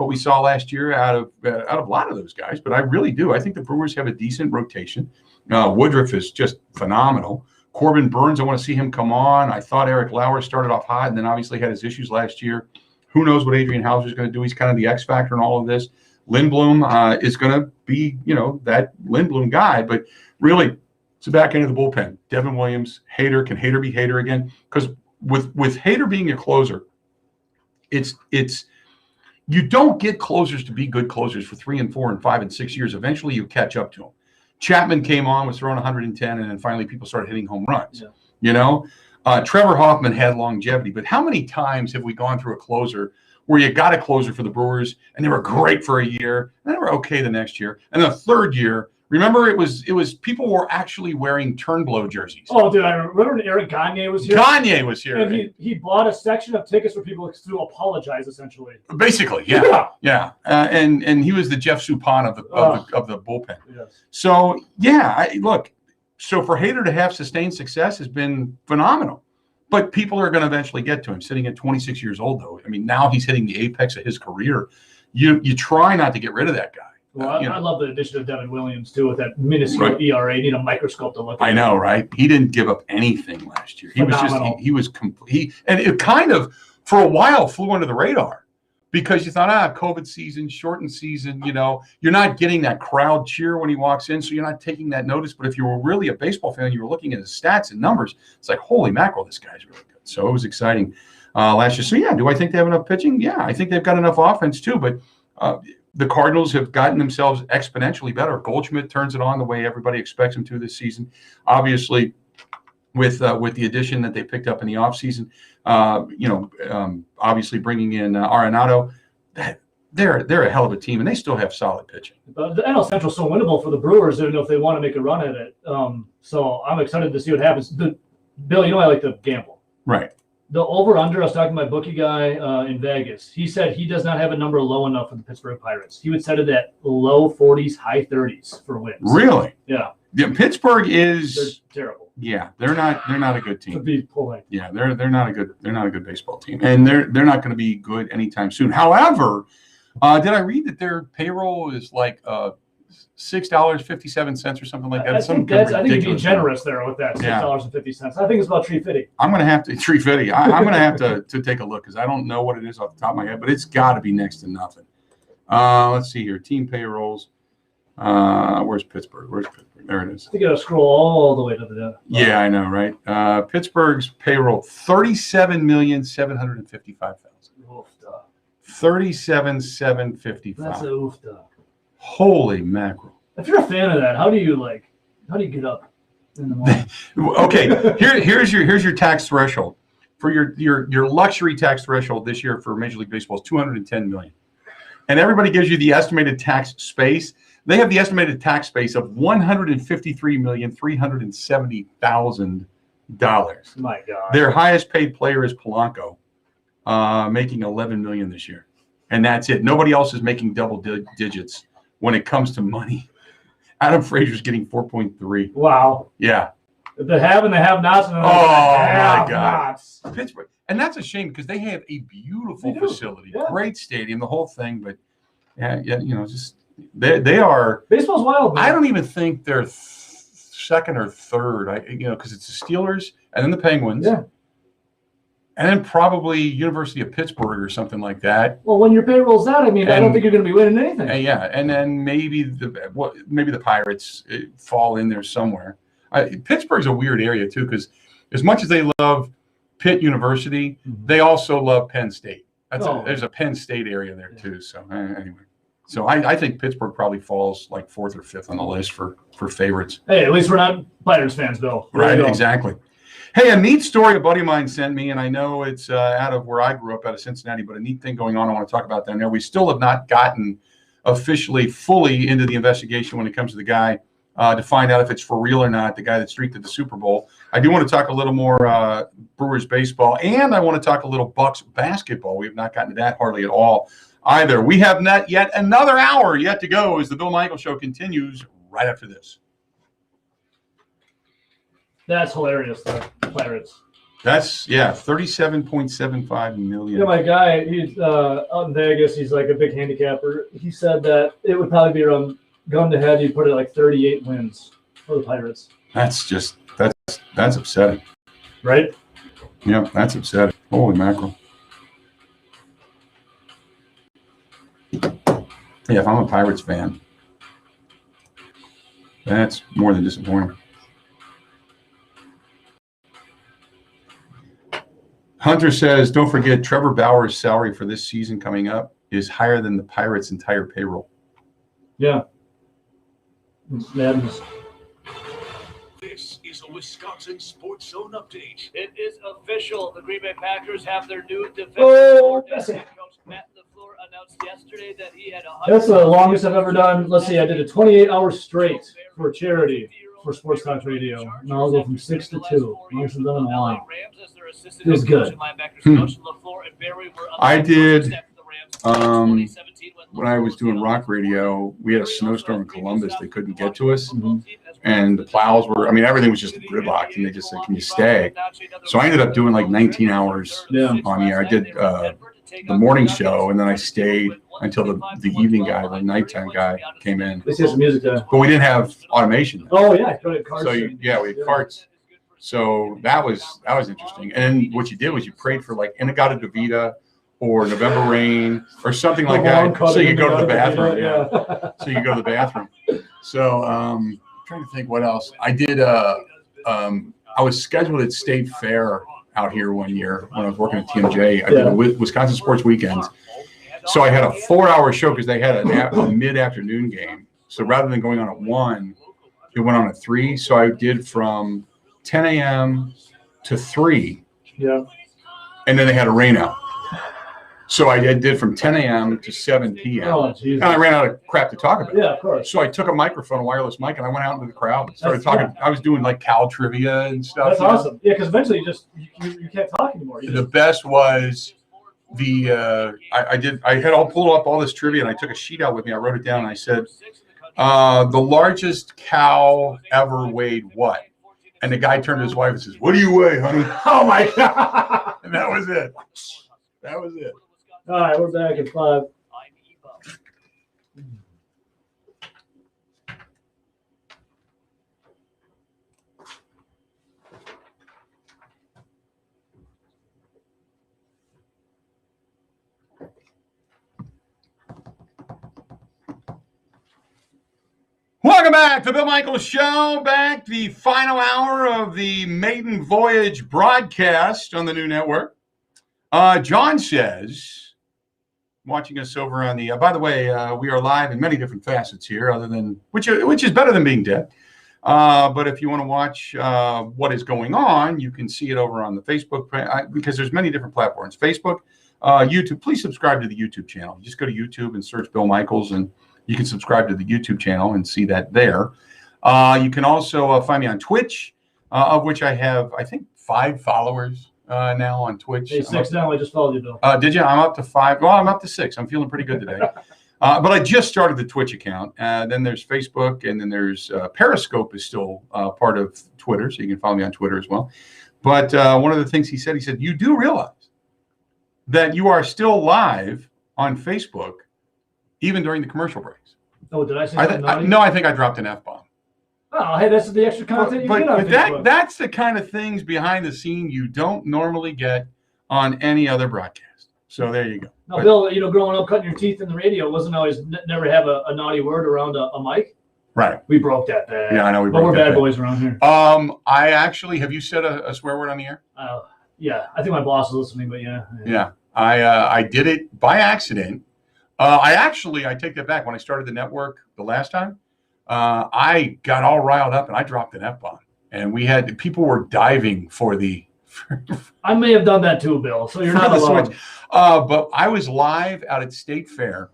we saw last year out of a lot of those guys, but I really do. I think the Brewers have a decent rotation. Woodruff is just phenomenal. Corbin Burns, I want to see him come on. I thought Eric Lauer started off hot and then obviously had his issues last year. Who knows what Adrian Hauser is going to do? He's kind of the X factor in all of this. Lindblom is going to be, that Lindblom guy, but really it's the back end of the bullpen. Devin Williams, Hader. Can Hader be Hader again? Because with Hader being a closer, it's you don't get closers to be good closers for 3 and 4 and 5 and 6 years. Eventually you catch up to them. Chapman came on, was throwing 110, and then finally people started hitting home runs. Yeah. Trevor Hoffman had longevity, but how many times have we gone through a closer where you got a closer for the Brewers and they were great for a year and they were okay the next year, and the third year, remember it was people were actually wearing Turnblow jerseys. Oh, dude, I remember when Eric Gagne was here. Gagne was here, and he bought a section of tickets for people to apologize, essentially. Basically, yeah. And he was the Jeff Suppan of the bullpen. Yes. So look. So for Hader to have sustained success has been phenomenal. But people are going to eventually get to him. Sitting at 26 years old, though, I mean, now he's hitting the apex of his career. You try not to get rid of that guy. Well, I love the addition of Devin Williams, too, with that minuscule ERA. You need a microscope to look at. I know, right? He didn't give up anything last year. He was complete. And it kind of, for a while, flew under the radar. Because you thought, COVID season, shortened season, you're not getting that crowd cheer when he walks in, so you're not taking that notice. But if you were really a baseball fan, you were looking at his stats and numbers, it's like, holy mackerel, this guy's really good. So it was exciting last year. So, do I think they have enough pitching? Yeah, I think they've got enough offense, too. But the Cardinals have gotten themselves exponentially better. Goldschmidt turns it on the way everybody expects him to this season. Obviously, with the addition that they picked up in the offseason, obviously bringing in Arenado, they're a hell of a team, and they still have solid pitching. But the NL Central is so winnable for the Brewers, if they want to make a run at it. So I'm excited to see what happens. Bill, I like to gamble. Right. The over-under, I was talking to my bookie guy in Vegas. He said he does not have a number low enough for the Pittsburgh Pirates. He would set it at low 40s, high 30s for wins. Really? Yeah. Pittsburgh is they're terrible. Yeah, they're not a good team. To be polite. Yeah, they're not a good baseball team, and they're not going to be good anytime soon. However, did I read that their payroll is like $6.57 or something like that? I think you're being generous there with that $6.50. I think it's about $3.50. I'm going to have to $3.50. I'm going to have to take a look because I don't know what it is off the top of my head, but it's got to be next to nothing. Let's see here, team payrolls. Where's Pittsburgh? There it is. You got to scroll all the way to the. Yeah, I know, right? Pittsburgh's payroll $37,755,000. Oofda. $37,755,000. That's a oofda. Holy mackerel! If you're a fan of that, how do you get up in the morning? Okay, here's your tax threshold for your luxury tax threshold this year for Major League Baseball is $210 million, and everybody gives you the estimated tax space. They have the estimated tax space of $153,370,000. My God. Their highest paid player is Polanco, making $11 million this year, and that's it. Nobody else is making double digits when it comes to money. Adam Frazier's getting 4.3. Wow. Yeah. The have and the have-nots. My God. Pittsburgh, and that's a shame because they have a beautiful facility, great stadium, the whole thing, but just. They are baseball's wild, man. I don't even think they're second or third. Because it's the Steelers and then the Penguins. Yeah. And then probably University of Pittsburgh or something like that. Well, when your payroll's that, I mean, I don't think you're going to be winning anything. And then maybe the Pirates fall in there somewhere. Pittsburgh's a weird area too, because as much as they love Pitt University, they also love Penn State. There's a Penn State area there too. So anyway, so I think Pittsburgh probably falls like 4th or 5th on the list for favorites. Hey, at least we're not Pirates fans, Bill. Right, exactly. Hey, a neat story a buddy of mine sent me, and I know it's out of where I grew up, out of Cincinnati, but a neat thing going on I want to talk about down there. We still have not gotten officially fully into the investigation when it comes to the guy to find out if it's for real or not, the guy that streaked at the Super Bowl. I do want to talk a little more Brewers baseball, and I want to talk a little Bucks basketball. We have not gotten to that hardly at all either. We have not yet another hour yet to go as the Bill Michaels Show continues right after this. That's hilarious, though. Pirates. That's, 37.75 million. Yeah, my guy, he's out in Vegas. He's like a big handicapper. He said that it would probably be around gun to head. He'd put it like 38 wins for the Pirates. That's upsetting. Right? Yeah, that's upsetting. Holy mackerel. Yeah, if I'm a Pirates fan, that's more than disappointing. Hunter says, don't forget, Trevor Bauer's salary for this season coming up is higher than the Pirates' entire payroll. Yeah. It's madness. This is a Wisconsin Sports Zone update. It is official. The Green Bay Packers have their new defensive coordinator. Coach Matt LaFleur announced yesterday that he had That's the longest I've ever done. Let's see, I did a 28-hour straight for charity for Sports Talk Radio. And I'll go from 6 to 2. Longest I've done in a while. It was good. I did, when I was doing rock radio, we had a snowstorm in Columbus. They couldn't get to us. And the plows were, everything was just gridlocked. And they just said, can you stay? So I ended up doing like 19 hours on the air. I did the morning show, and then I stayed until the evening guy, the nighttime guy came in. Let's hear some music there. But we didn't have automation. Oh, yeah. We had carts. So that was interesting. And what you did was you prayed for like Inagata Davida or November Rain or something like that. So you go to the bathroom. Yeah. So you go to the bathroom. So I'm trying to think what else. I did I was scheduled at State Fair out here one year when I was working at TMJ. I did a Wisconsin Sports Weekends. So I had a 4-hour show because they had a mid-afternoon game. So rather than going on at 1, it went on at 3. So I did from 10 a.m. to 3. Yeah. And then they had a rain out. So I did from 10 a.m. to 7 p.m. Oh, Jesus. And I ran out of crap to talk about. Yeah, of course. So I took a microphone, a wireless mic, and I went out into the crowd and started talking. I was doing like Cal trivia and stuff. That's awesome. Yeah, because eventually you can't talk anymore. The best was I had all pulled up all this trivia, and I took a sheet out with me. I wrote it down, and I said, the largest cow ever weighed what? And the guy turned to his wife and says, what do you weigh, honey? Oh, my God. And that was it. That was it. All right, we're back at 5. Welcome back to the Bill Michaels Show. Back the final hour of the maiden voyage broadcast on the new network. John says, watching us over on the, by the way, we are live in many different facets here, other than, which is better than being dead. But if you want to watch what is going on, you can see it over on the Facebook, because there's many different platforms. Facebook, YouTube, please subscribe to the YouTube channel. You just go to YouTube and search Bill Michaels, and you can subscribe to the YouTube channel and see that there. You can also find me on Twitch, of which I have, I think, 5 followers now on Twitch. Hey, 6 now. I just followed you, Bill. Did you? I'm up to 5. Well, I'm up to 6. I'm feeling pretty good today. But I just started the Twitch account. Then there's Facebook, and then there's Periscope is still part of Twitter, so you can follow me on Twitter as well. But one of the things he said, you do realize that you are still live on Facebook even during the commercial breaks. Oh, did I say something naughty? No, I think I dropped an F-bomb. Oh, hey, this is the extra content you get on Facebook. That's the kind of things behind the scene you don't normally get on any other broadcast. So there you go. Now, Bill, growing up, cutting your teeth in the radio wasn't always never have a naughty word around a mic. Right. We broke that bad. Yeah, I know But we're bad boys around here. I actually, have you said a swear word on the air? Yeah, I think my boss is listening, but yeah. Yeah, I did it by accident. I take that back. When I started the network the last time, I got all riled up and I dropped an F-bomb. And people were diving for the. I may have done that too, Bill. So you're not alone. Switch. But I was live out at State Fair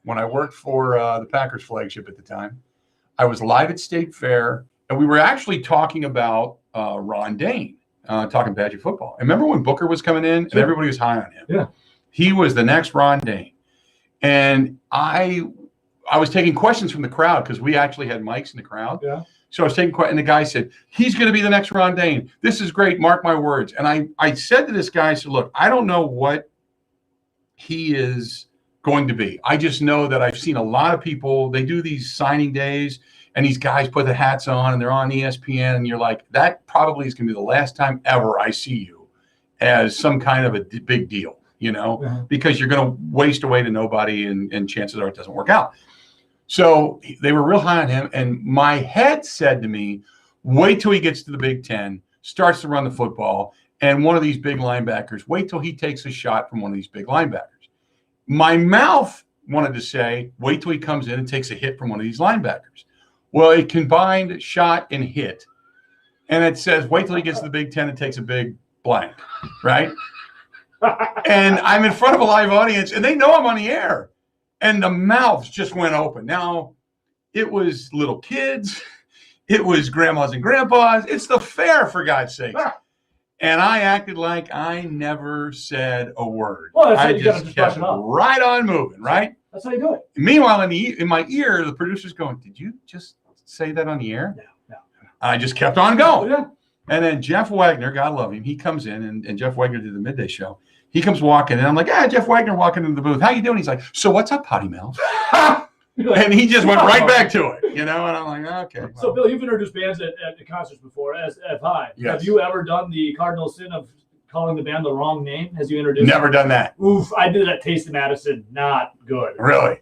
when I worked for the Packers flagship at the time. I was live at State Fair, and we were actually talking about Ron Dane, talking Badger football. And remember when Booker was coming in and everybody was high on him? Yeah. He was the next Ron Dane. And I was taking questions from the crowd because we actually had mics in the crowd. Yeah. So I was taking questions, and the guy said, he's going to be the next Ron Dane. This is great. Mark my words. And I said to this guy, I said, look, I don't know what he is going to be. I just know that I've seen a lot of people, they do these signing days, and these guys put the hats on, and they're on ESPN, and you're like, that probably is going to be the last time ever I see you as some kind of a big deal, because you're going to waste away to nobody, and chances are it doesn't work out. So they were real high on him, and my head said to me, wait till he gets to the Big Ten, starts to run the football, and one of these big linebackers, wait till he takes a shot from one of these big linebackers. My mouth wanted to say, wait till he comes in and takes a hit from one of these linebackers. Well, it combined shot and hit, and it says, wait till he gets to the Big Ten and takes a big blank, right? And I'm in front of a live audience, and they know I'm on the air. And the mouths just went open. Now, it was little kids. It was grandmas and grandpas. It's the fair, for God's sake. And I acted like I never said a word. Well, that's how I you just kept right on moving, right? That's how you do it. Meanwhile, in my ear, the producer's going, did you just say that on the air? No. I just kept on going. Yeah. And then Jeff Wagner, God love him, he comes in, and Jeff Wagner did the midday show. He comes walking in. I'm like, Jeff Wagner walking into the booth. How you doing? He's like, so what's up, potty mouth? And he just went right back to it, And I'm like, okay. Well. So, Bill, you've introduced bands at the concerts before, as have I. Yes. Have you ever done the cardinal sin of calling the band the wrong name? Has you introduced? Never done that. Oof, I did it at Taste of Madison. Not good. Really?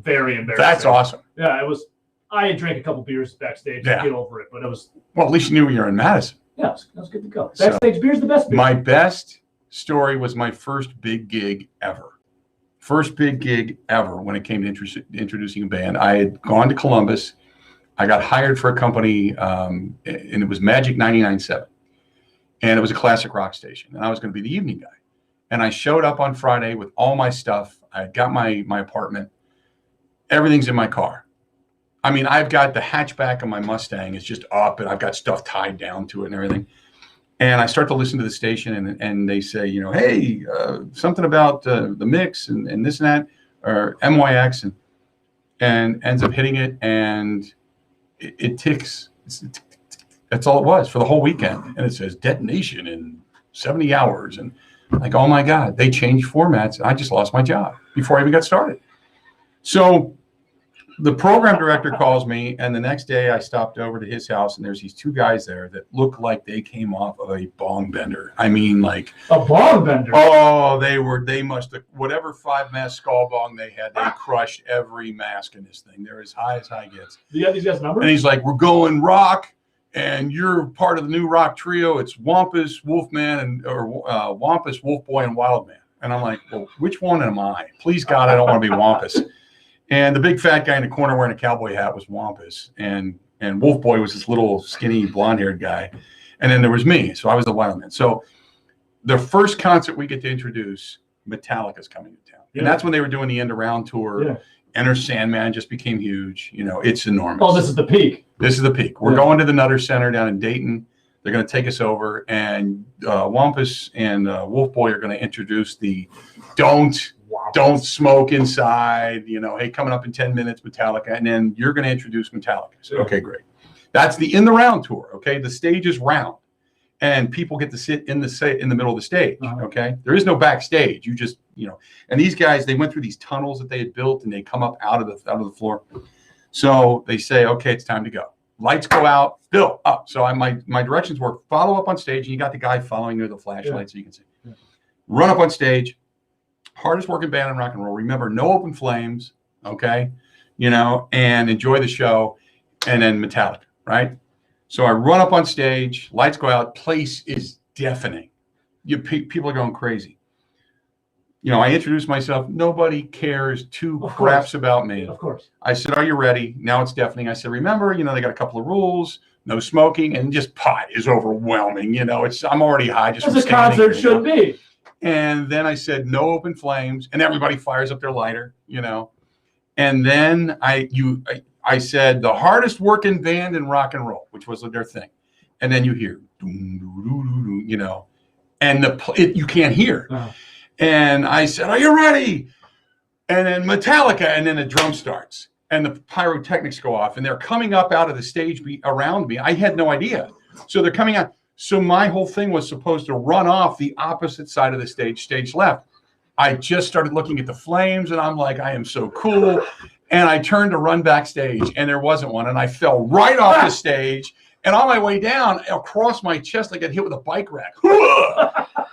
Very embarrassing. That's awesome. Yeah, it was. I drank a couple beers backstage to get over it, but it was. Well, at least you knew you were in Madison. Yeah, it was good to go. Backstage beer's the best beer. My best story was my first big gig ever. First big gig ever when it came to introducing a band. I had gone to Columbus. I got hired for a company, and it was Magic 99.7. And it was a classic rock station. And I was going to be the evening guy. And I showed up on Friday with all my stuff. I got my apartment. Everything's in my car. I mean, I've got the hatchback of my Mustang. It's just up, and I've got stuff tied down to it and everything. And I start to listen to the station, and they say, hey, something about the mix and this and that, or MYX, and ends up hitting it, and it ticks. That's all it was for the whole weekend. And it says detonation in 70 hours. And like, oh my God, they changed formats. I just lost my job before I even got started. So the program director calls me, and the next day I stopped over to his house, and there's these two guys there that look like they came off of a bong bender. I mean, like a bong bender. Oh, they must have, whatever 5-mask skull bong they had, they crushed every mask in this thing. They're as high gets. Do you have these guys' numbers? And he's like, we're going rock, and you're part of the new rock trio. It's Wampus, Wolfman, or Wampus, Wolfboy, and Wildman. And I'm like, well, which one am I? Please God, I don't want to be Wampus. And the big fat guy in the corner wearing a cowboy hat was Wampus, and Wolfboy was this little skinny blonde-haired guy, and then there was me, so I was the Wildman. So the first concert we get to introduce, Metallica's coming to town, and that's when they were doing the End Around tour. Yeah. Enter Sandman just became huge. It's enormous. Oh, this is the peak. This is the peak. We're going to the Nutter Center down in Dayton. They're going to take us over, and Wampus and Wolfboy are going to introduce the Don't smoke inside, hey, coming up in 10 minutes, Metallica. And then you're going to introduce Metallica. So, okay, great. That's the In the Round tour. Okay. The stage is round and people get to sit in the middle of the stage. Okay. There is no backstage. You just, and these guys, they went through these tunnels that they had built, and they come up out of the floor. So they say, okay, it's time to go. lights go out, Bill, up. So my directions were follow up on stage, and you got the guy following you with the flashlight so you can see. Yeah. Run up on stage, hardest working band in rock and roll. Remember, no open flames, okay? And enjoy the show, and then Metallica, right? So I run up on stage, lights go out, place is deafening. People are going crazy. I introduced myself. Nobody cares two craps about me. Of course. I said, are you ready? Now it's deafening. I said, remember, they got a couple of rules. No smoking, and just pot is overwhelming. I'm already high. Just as a concert should be. And then I said, no open flames, and everybody fires up their lighter, And then I said, the hardest working band in rock and roll, which was their thing. And then you hear, and you can't hear. Uh-huh. And I said, are you ready? And then Metallica, and then the drum starts, and the pyrotechnics go off, and they're coming up out of the stage around me. I had no idea. So they're coming out. So my whole thing was supposed to run off the opposite side of the stage left. I just started looking at the flames, and I'm like, I am so cool. And I turned to run backstage, and there wasn't one. And I fell right off the stage. And on my way down, across my chest, I got hit with a bike rack.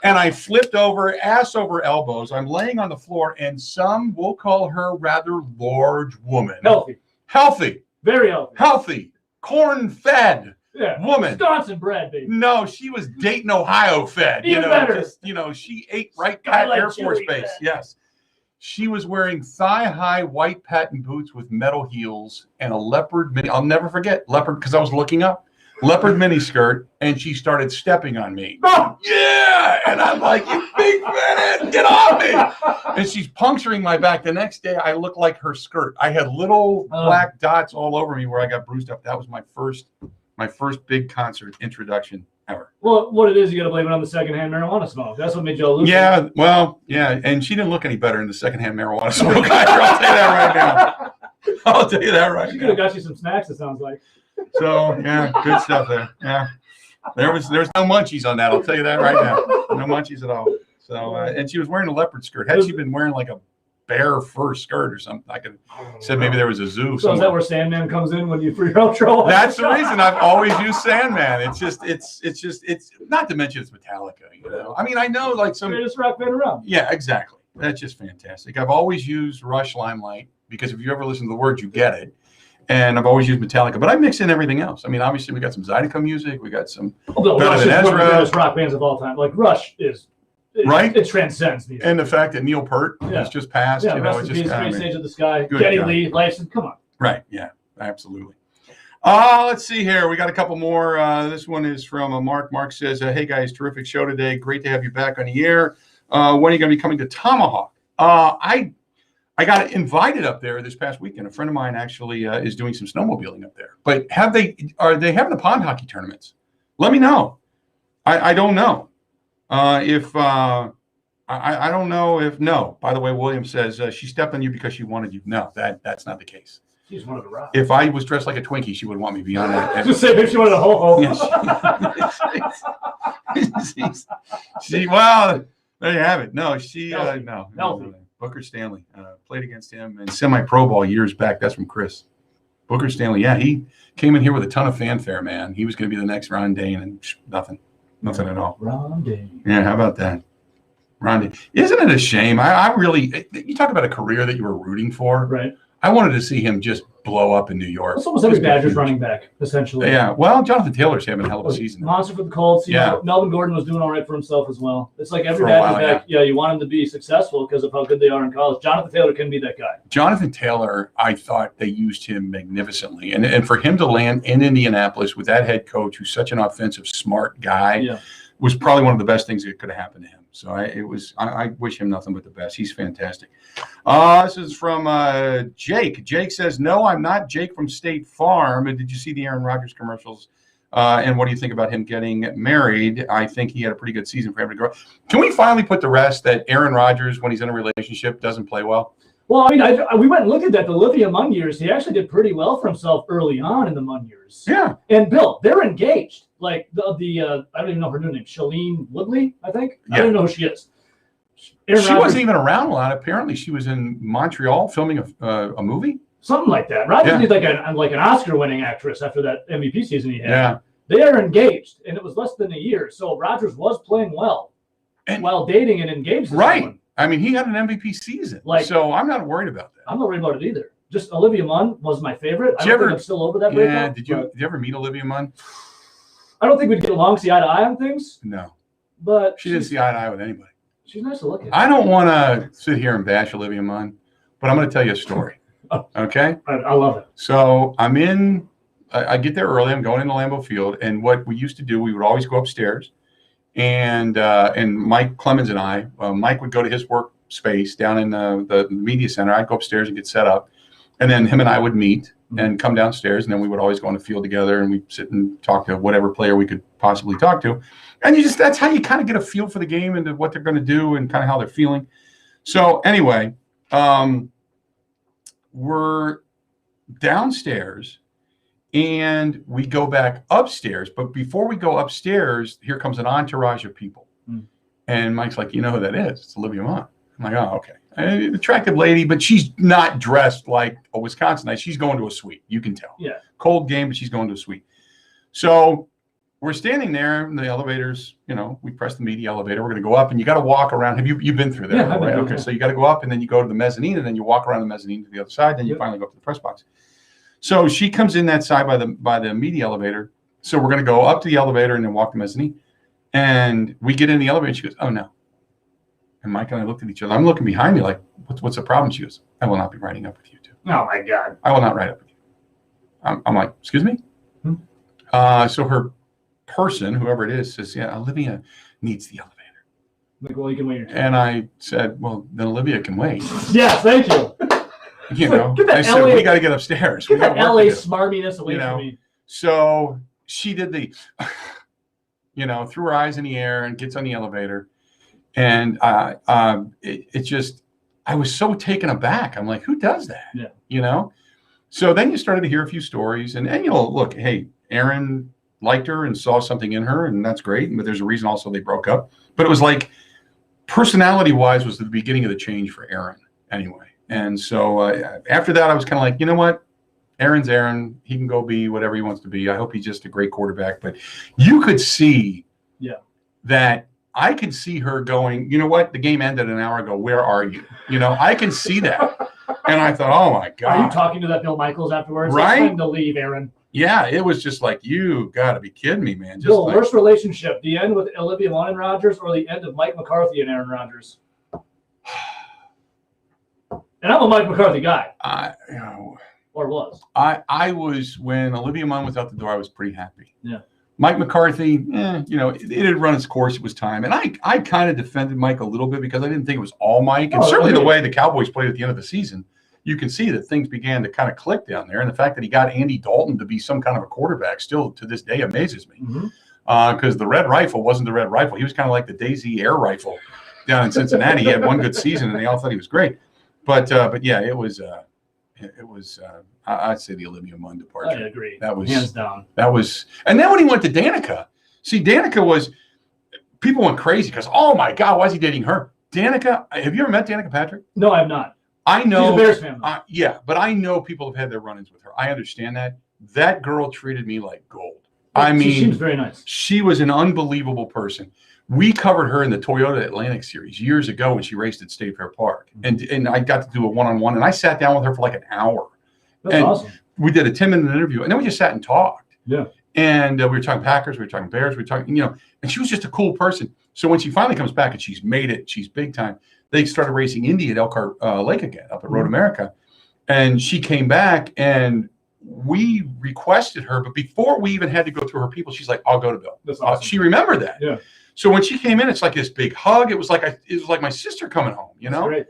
And I flipped over, ass over elbows. I'm laying on the floor, and we'll call her rather large woman. Healthy. Very healthy. Healthy. Corn-fed woman. Wisconsin bred, baby. No, she was Dayton, Ohio fed. Even better. She ate right at Air Force Base. Yes. She was wearing thigh-high white patent boots with metal heels and a leopard mini. I'll never forget leopard, because I was looking up. Leopard mini skirt, and she started stepping on me. Oh! Yeah, and I'm like, you big fat, get off me! And she's puncturing my back. The next day, I looked like her skirt. I had little black dots all over me where I got bruised up. That was my first big concert introduction ever. Well, what it is, you got to blame it on the secondhand marijuana smoke. That's what made you all lose. Yeah, well, yeah, and she didn't look any better in the secondhand marijuana smoke. I'll tell you that right now. I'll tell you that right now. She could have got you some snacks, it sounds like. So yeah, good stuff there. Yeah, there's no munchies on that. I'll tell you that right now. No munchies at all. So and she was wearing a leopard skirt. Had she been wearing like a bear fur skirt or something, I could said maybe there was a zoo. So somewhere. Is that where Sandman comes in when you for your outro? That's the reason I've always used Sandman. It's not to mention it's Metallica. I mean, I know like some greatest rock band around. Yeah, exactly. That's just fantastic. I've always used Rush Limelight because if you ever listen to the words, you get it. And I've always used Metallica, but I mix in everything else. I mean, obviously, we got some Zydeco music. We got some Rush is one of the greatest rock bands of all time. Like Rush is right. It transcends music. And the fact that Neil Peart has just passed. Yeah, it's just Great Stage of the Sky. Geddy Lee, Lifeson, come on. Right. Yeah. Absolutely. Let's see here. We got a couple more. This one is from Mark. Mark says, "Hey guys, terrific show today. Great to have you back on the air. When are you going to be coming to Tomahawk?" I got invited up there this past weekend. A friend of mine actually is doing some snowmobiling up there. But are they having the pond hockey tournaments? Let me know. I don't know. I don't know if no. By the way, William says she stepped on you because she wanted you. No, that's not the case. She's one of the rock. If I was dressed like a Twinkie, she would want me to be on it. Just say if she wanted a ho-ho. Well, there you have it. No, no. Booker Stanley played against him in semi-pro ball years back. That's from Chris. Booker Stanley, yeah, he came in here with a ton of fanfare, man. He was going to be the next Ron Dane, and nothing at all. Ron Dane. Yeah, how about that? Ron Dane. Isn't it a shame? I really, you talk about a career that you were rooting for. Right. I wanted to see him just blow up in New York. That's almost every Badgers running back, essentially. Yeah, well, Jonathan Taylor's having a hell of a season. Monster for the Colts. You know, Melvin Gordon was doing all right for himself as well. It's like every Badger back, you want him to be successful because of how good they are in college. Jonathan Taylor can be that guy. Jonathan Taylor, I thought they used him magnificently. And for him to land in Indianapolis with that head coach who's such an offensive, smart guy was probably one of the best things that could have happened to him. So I wish him nothing but the best. He's fantastic. This is from Jake. Jake says, "No, I'm not Jake from State Farm. Did you see the Aaron Rodgers commercials? And what do you think about him getting married? I think he had a pretty good season for him to grow." Can we finally put to rest that Aaron Rodgers, when he's in a relationship, doesn't play well? Well, I mean, we went and looked at that. The Olivia Munn years, he actually did pretty well for himself early on in the Munn years. Yeah. And Bill, they're engaged. Like I don't even know her new name, Shailene Woodley, I think. Yeah. I don't even know who she is. She wasn't even around a lot. Apparently, she was in Montreal filming a movie. Something like that. Rogers Yeah. needs like an Oscar-winning actress after that MVP season he had. Yeah. They are engaged, and it was less than a year. So Rogers was playing well while dating and engaged to Right. someone. I mean, he had an MVP season. So I'm not worried about that. I'm not worried about it either. Just Olivia Munn was my favorite. I don't think I'm still over that breakup. Yeah. Did you ever meet Olivia Munn? I don't think we'd get along, see eye to eye on things. No. But She didn't see eye to eye with anybody. She's nice to look at. I don't want to sit here and bash Olivia Munn, but I'm going to tell you a story. Okay? I love it. So I get there early. I'm going into Lambeau Field. And what we used to do, we would always go upstairs. And Mike Clemens and I, Mike would go to his workspace down in the media center. I'd go upstairs and get set up. And then him and I would meet and come downstairs. And then we would always go on the field together and we'd sit and talk to whatever player we could possibly talk to. And that's how you kind of get a feel for the game and what they're going to do and kind of how they're feeling. So anyway, we're downstairs and we go back upstairs. But before we go upstairs, here comes an entourage of people. And Mike's like, you know who that is? It's Olivia Munn. I'm like, oh, okay. Attractive lady, but she's not dressed like a Wisconsinite. She's going to a suite. You can tell. Yeah. Cold game, but she's going to a suite. So we're standing there in the elevators. We press the media elevator. We're going to go up, and you got to walk around. Have you've been through that? Yeah, right? Okay. So you got to go up, and then you go to the mezzanine, and then you walk around the mezzanine to the other side. Then you finally go up to the press box. So she comes in that side by the media elevator. So we're going to go up to the elevator and then walk the mezzanine. And we get in the elevator, and she goes, "Oh no." And Mike and I looked at each other. I'm looking behind me like, what's the problem? She goes, "I will not be riding up with you two. Oh my God. I will not ride up with you." I'm like, "Excuse me?" So her person, whoever it is, says, "Yeah, Olivia needs the elevator." Like, well, you can wait your turn. And I said, "Well, then Olivia can wait." Yes, thank you. Get that I said, LA "We got to get upstairs. Get We got that work to LA do." smarminess away from me. So she did the, threw her eyes in the air and gets on the elevator. And it just, I was so taken aback. I'm like, who does that? Yeah. So then you started to hear a few stories. And look, hey, Aaron liked her and saw something in her, and that's great. But there's a reason also they broke up. But it was like, personality-wise, was the beginning of the change for Aaron anyway. And so after that, I was kind of like, you know what? Aaron's Aaron. He can go be whatever he wants to be. I hope he's just a great quarterback. But you could see that I could see her going, you know what? The game ended an hour ago. Where are you? I can see that. And I thought, oh, my God. Are you talking to that Bill Michaels afterwards? Right? It's time to leave, Aaron. Yeah, it was just like, you got to be kidding me, man. Just Bill, like, worst relationship, the end with Olivia Munn and Rodgers or the end of Mike McCarthy and Aaron Rodgers? And I'm a Mike McCarthy guy. Or was. I was, when Olivia Munn was out the door, I was pretty happy. Yeah. Mike McCarthy, it had run its course. It was time. And I kind of defended Mike a little bit because I didn't think it was all Mike. And certainly the way the Cowboys played at the end of the season, you can see that things began to kind of click down there. And the fact that he got Andy Dalton to be some kind of a quarterback still to this day amazes me. Because the Red Rifle wasn't the Red Rifle. He was kind of like the Daisy Air Rifle down in Cincinnati. He had one good season and they all thought he was great. But yeah, it was I'd say the Olivia Munn departure. I agree. That was hands down. That was, and then when he went to Danica, people went crazy because, oh my God, why is he dating her? Danica, have you ever met Danica Patrick? No, I have not. I know. She's a Bears fan. Yeah, but I know people have had their run-ins with her. I understand that. That girl treated me like gold. She seems very nice. She was an unbelievable person. We covered her in the Toyota Atlantic Series years ago when she raced at State Fair Park. And I got to do a one-on-one, and I sat down with her for like an hour. That's awesome. We did a 10-minute interview, and then we just sat and talked. Yeah. And we were talking Packers, we were talking Bears, we were talking, and she was just a cool person. So when she finally comes back and she's made it, she's big time, they started racing Indy at Elkhart Lake again, up at Road America. And she came back, and we requested her, but before we even had to go through her people, she's like, "I'll go to Bill." That's awesome. She remembered that. Yeah. So when she came in, it's like this big hug. It was like my sister coming home, That's great.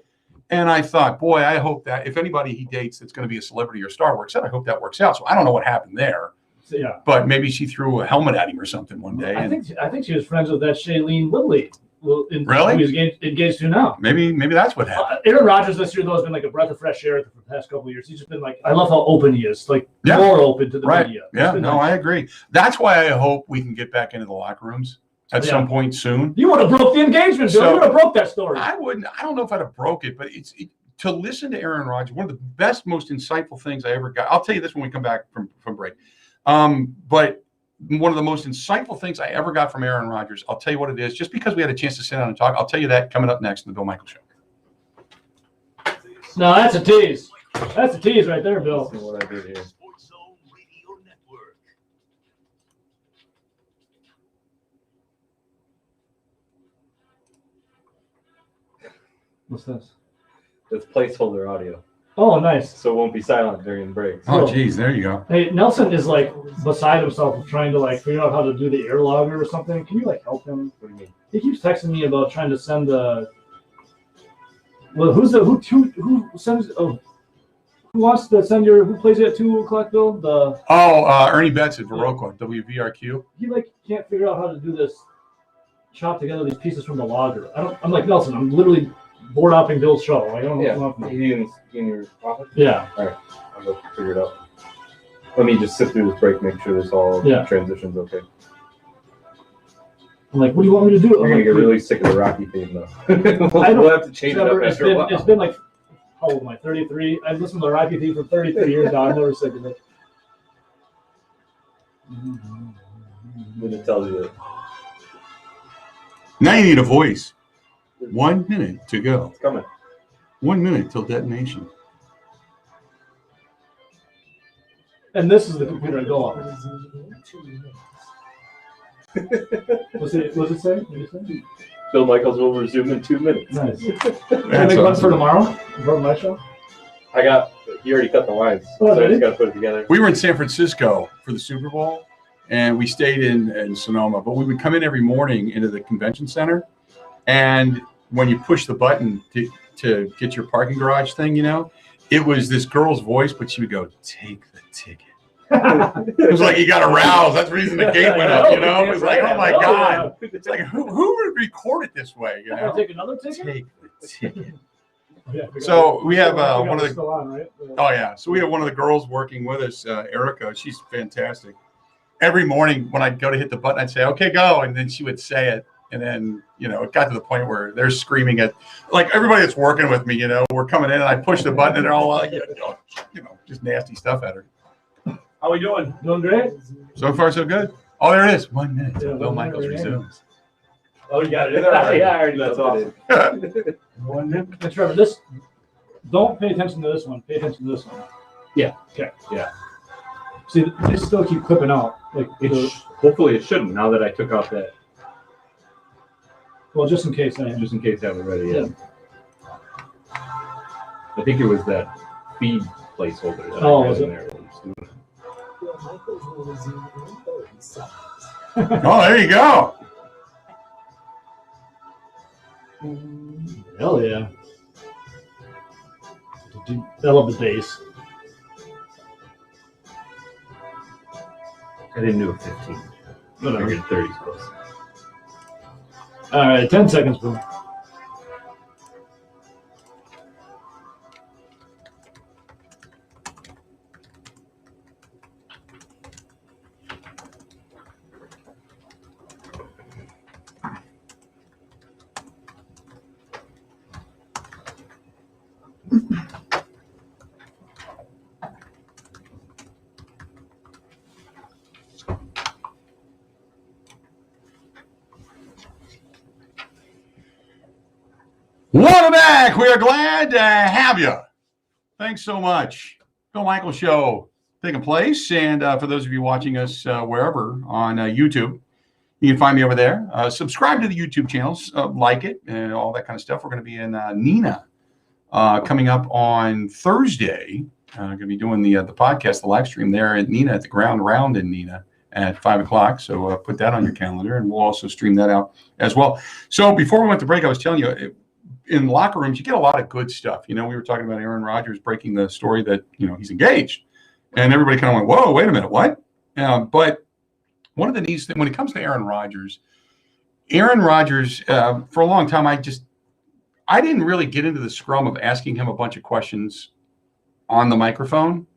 And I thought, boy, I hope that if anybody he dates that's going to be a celebrity or star works out, I hope that works out. So I don't know what happened there. Yeah. But maybe she threw a helmet at him or something one day. I think she was friends with that Shailene Woodley. Really? Who he's engaged to now. Maybe that's what happened. Aaron Rodgers this year, though, has been like a breath of fresh air for the past couple of years. He's just been like, I love how open he is, like more open to the media. Yeah, no, I agree. That's why I hope we can get back into the locker rooms at some point soon. You would have broke the engagement, Bill. You would have broke that story. I wouldn't. I don't know if I'd have broke it, but to listen to Aaron Rodgers, one of the best, most insightful things I ever got. I'll tell you this when we come back from break. But one of the most insightful things I ever got from Aaron Rodgers, I'll tell you what it is, just because we had a chance to sit down and talk. I'll tell you that coming up next in the Bill Michaels Show. No, that's a tease. That's a tease right there, Bill. Listen to what I did here. Sports Zone Radio Network. What's this? It's placeholder audio, Oh, nice. so it won't be silent during the breaks. Oh, geez, there you go. Hey, Nelson is like beside himself of trying to like figure out how to do the air logger or something. Can you like help him? What do you mean? He keeps texting me about trying to send the. Well, who sends? Oh, who wants to send your? Who plays it at 2:00, Bill? Ernie Betts at Viroqua, WVRQ. He like can't figure out how to do this. Chop together these pieces from the logger. I'm like Nelson. I'm literally board hopping Bill's show. I don't know Yeah, what you want from me. you in your office? Yeah. I'll go figure it out. Let me just sit through this break, make sure this all Yeah. transitions okay. I'm like, what do you want me to do? I'm I'm gonna like, get really sick of the Rocky theme though. I don't- we'll have to change Trevor, it up after a while. it's been like, how old am I? 33. I've listened to the Rocky theme for 33 years now. I'm never sick of it. When it tells you that Now you need a voice. 1 minute to go. it's coming. 1 minute till detonation. And this is the computer I go on. What's it say? What did it say? Bill Michaels will resume in 2 minutes. Nice. Can I That's make one awesome. for tomorrow? For my show? You already cut the lines, Oh, so I did just he? got to put it together. We were in San Francisco for the Super Bowl, and we stayed in Sonoma. But we would come in every morning into the convention center, and when you push the button to get your parking garage thing, it was this girl's voice, but she would go, "Take the ticket." It was like you got aroused. That's the reason the gate went up. It was like, oh my God. It's like who would record it this way? Can I take another ticket? Take the ticket. Yeah, So we have one one of the. still on, right? Oh yeah, so we have one of the girls working with us, Erica. She's fantastic. Every morning when I'd go to hit the button, I'd say, "Okay, go," and then she would say it, and then it got to the point where they're screaming at, like everybody that's working with me. We're coming in, and I push the button, and they're all like, just nasty stuff at her. How we doing? Doing great? So far, so good. Oh, there it is. 1 minute till Yeah, Bill 1 minute Michaels remaining. resumes. Oh, you got it in there already? Yeah, I already That's put it awesome. in. 1 minute. And Trevor, don't pay attention to this one. Pay attention to this one. Yeah. Okay. Yeah. See, they still keep clipping out. Like, Hopefully it shouldn't, now that I took out that, well, just in case. just in case I haven't ready yet. Yeah. I think it was that feed placeholder that Oh, I was had in it? there. Oh, there you go. Hell yeah. I love the bass. I didn't do a 15. I figured 30's close. All right, 10 seconds, bro. Welcome back. We are glad to have you. Thanks so much. Bill Michaels Show taking place. And for those of you watching us wherever on YouTube, you can find me over there. Subscribe to the YouTube channels, like it, and all that kind of stuff. We're going to be in Neenah coming up on Thursday. Going to be doing the podcast, the live stream there at Neenah, at the Ground Round in Neenah at 5 o'clock. So put that on your calendar, and we'll also stream that out as well. So before we went to break, I was telling you, in locker rooms, you get a lot of good stuff. We were talking about Aaron Rodgers breaking the story that, he's engaged. And everybody kind of went, whoa, wait a minute, what? But one of the neat things, when it comes to Aaron Rodgers, for a long time, I didn't really get into the scrum of asking him a bunch of questions on the microphone.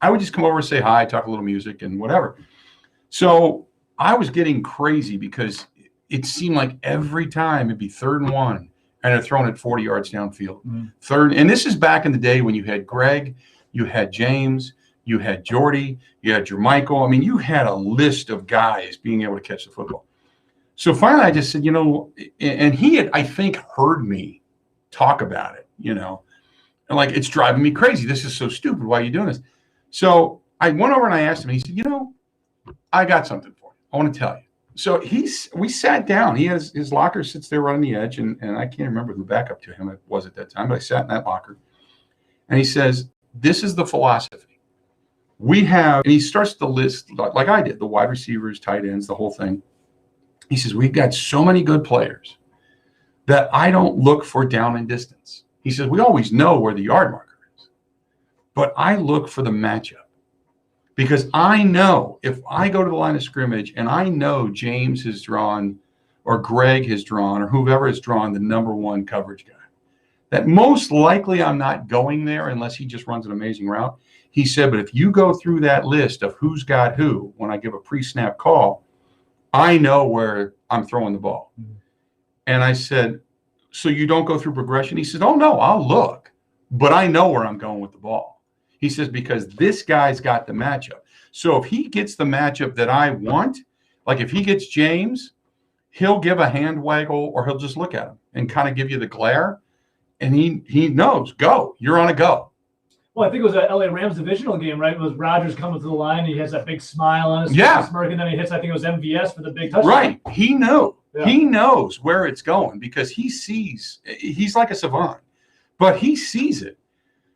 I would just come over and say hi, talk a little music and whatever. So I was getting crazy because it seemed like every time it'd be 3rd and 1. and they're throwing it 40 yards downfield. Third, and this is back in the day when you had Greg, you had James, you had Jordy, you had Jermichael. I mean, you had a list of guys being able to catch the football. So finally, I just said, and he had, I think, heard me talk about it, and like, it's driving me crazy. This is so stupid. Why are you doing this? So I went over and I asked him, and he said, I got something for you. I want to tell you. So we sat down. He has his locker sits there right on the edge, and I can't remember who back up to him it was at that time, but I sat in that locker, and he says, this is the philosophy. We have, and he starts to list, like I did, the wide receivers, tight ends, the whole thing. He says, we've got so many good players that I don't look for down and distance. He says, we always know where the yard marker is, but I look for the matchup. Because I know if I go to the line of scrimmage and I know James has drawn or Greg has drawn or whoever has drawn the number one coverage guy, that most likely I'm not going there unless he just runs an amazing route. He said, but if you go through that list of who's got who, when I give a pre-snap call, I know where I'm throwing the ball. And I said, so you don't go through progression? He said, oh, no, I'll look, but I know where I'm going with the ball. He says, because this guy's got the matchup. So if he gets the matchup that I want, like if he gets James, he'll give a hand waggle or he'll just look at him and kind of give you the glare. And he knows, go, you're on a go. Well, I think it was a LA Rams divisional game, right? It was Rodgers coming to the line. And he has that big smile on his face, smirk, and then he hits, I think it was MVS for the big touchdown. Right. He knew. Yeah. He knows where it's going because he sees. He's like a savant, but he sees it.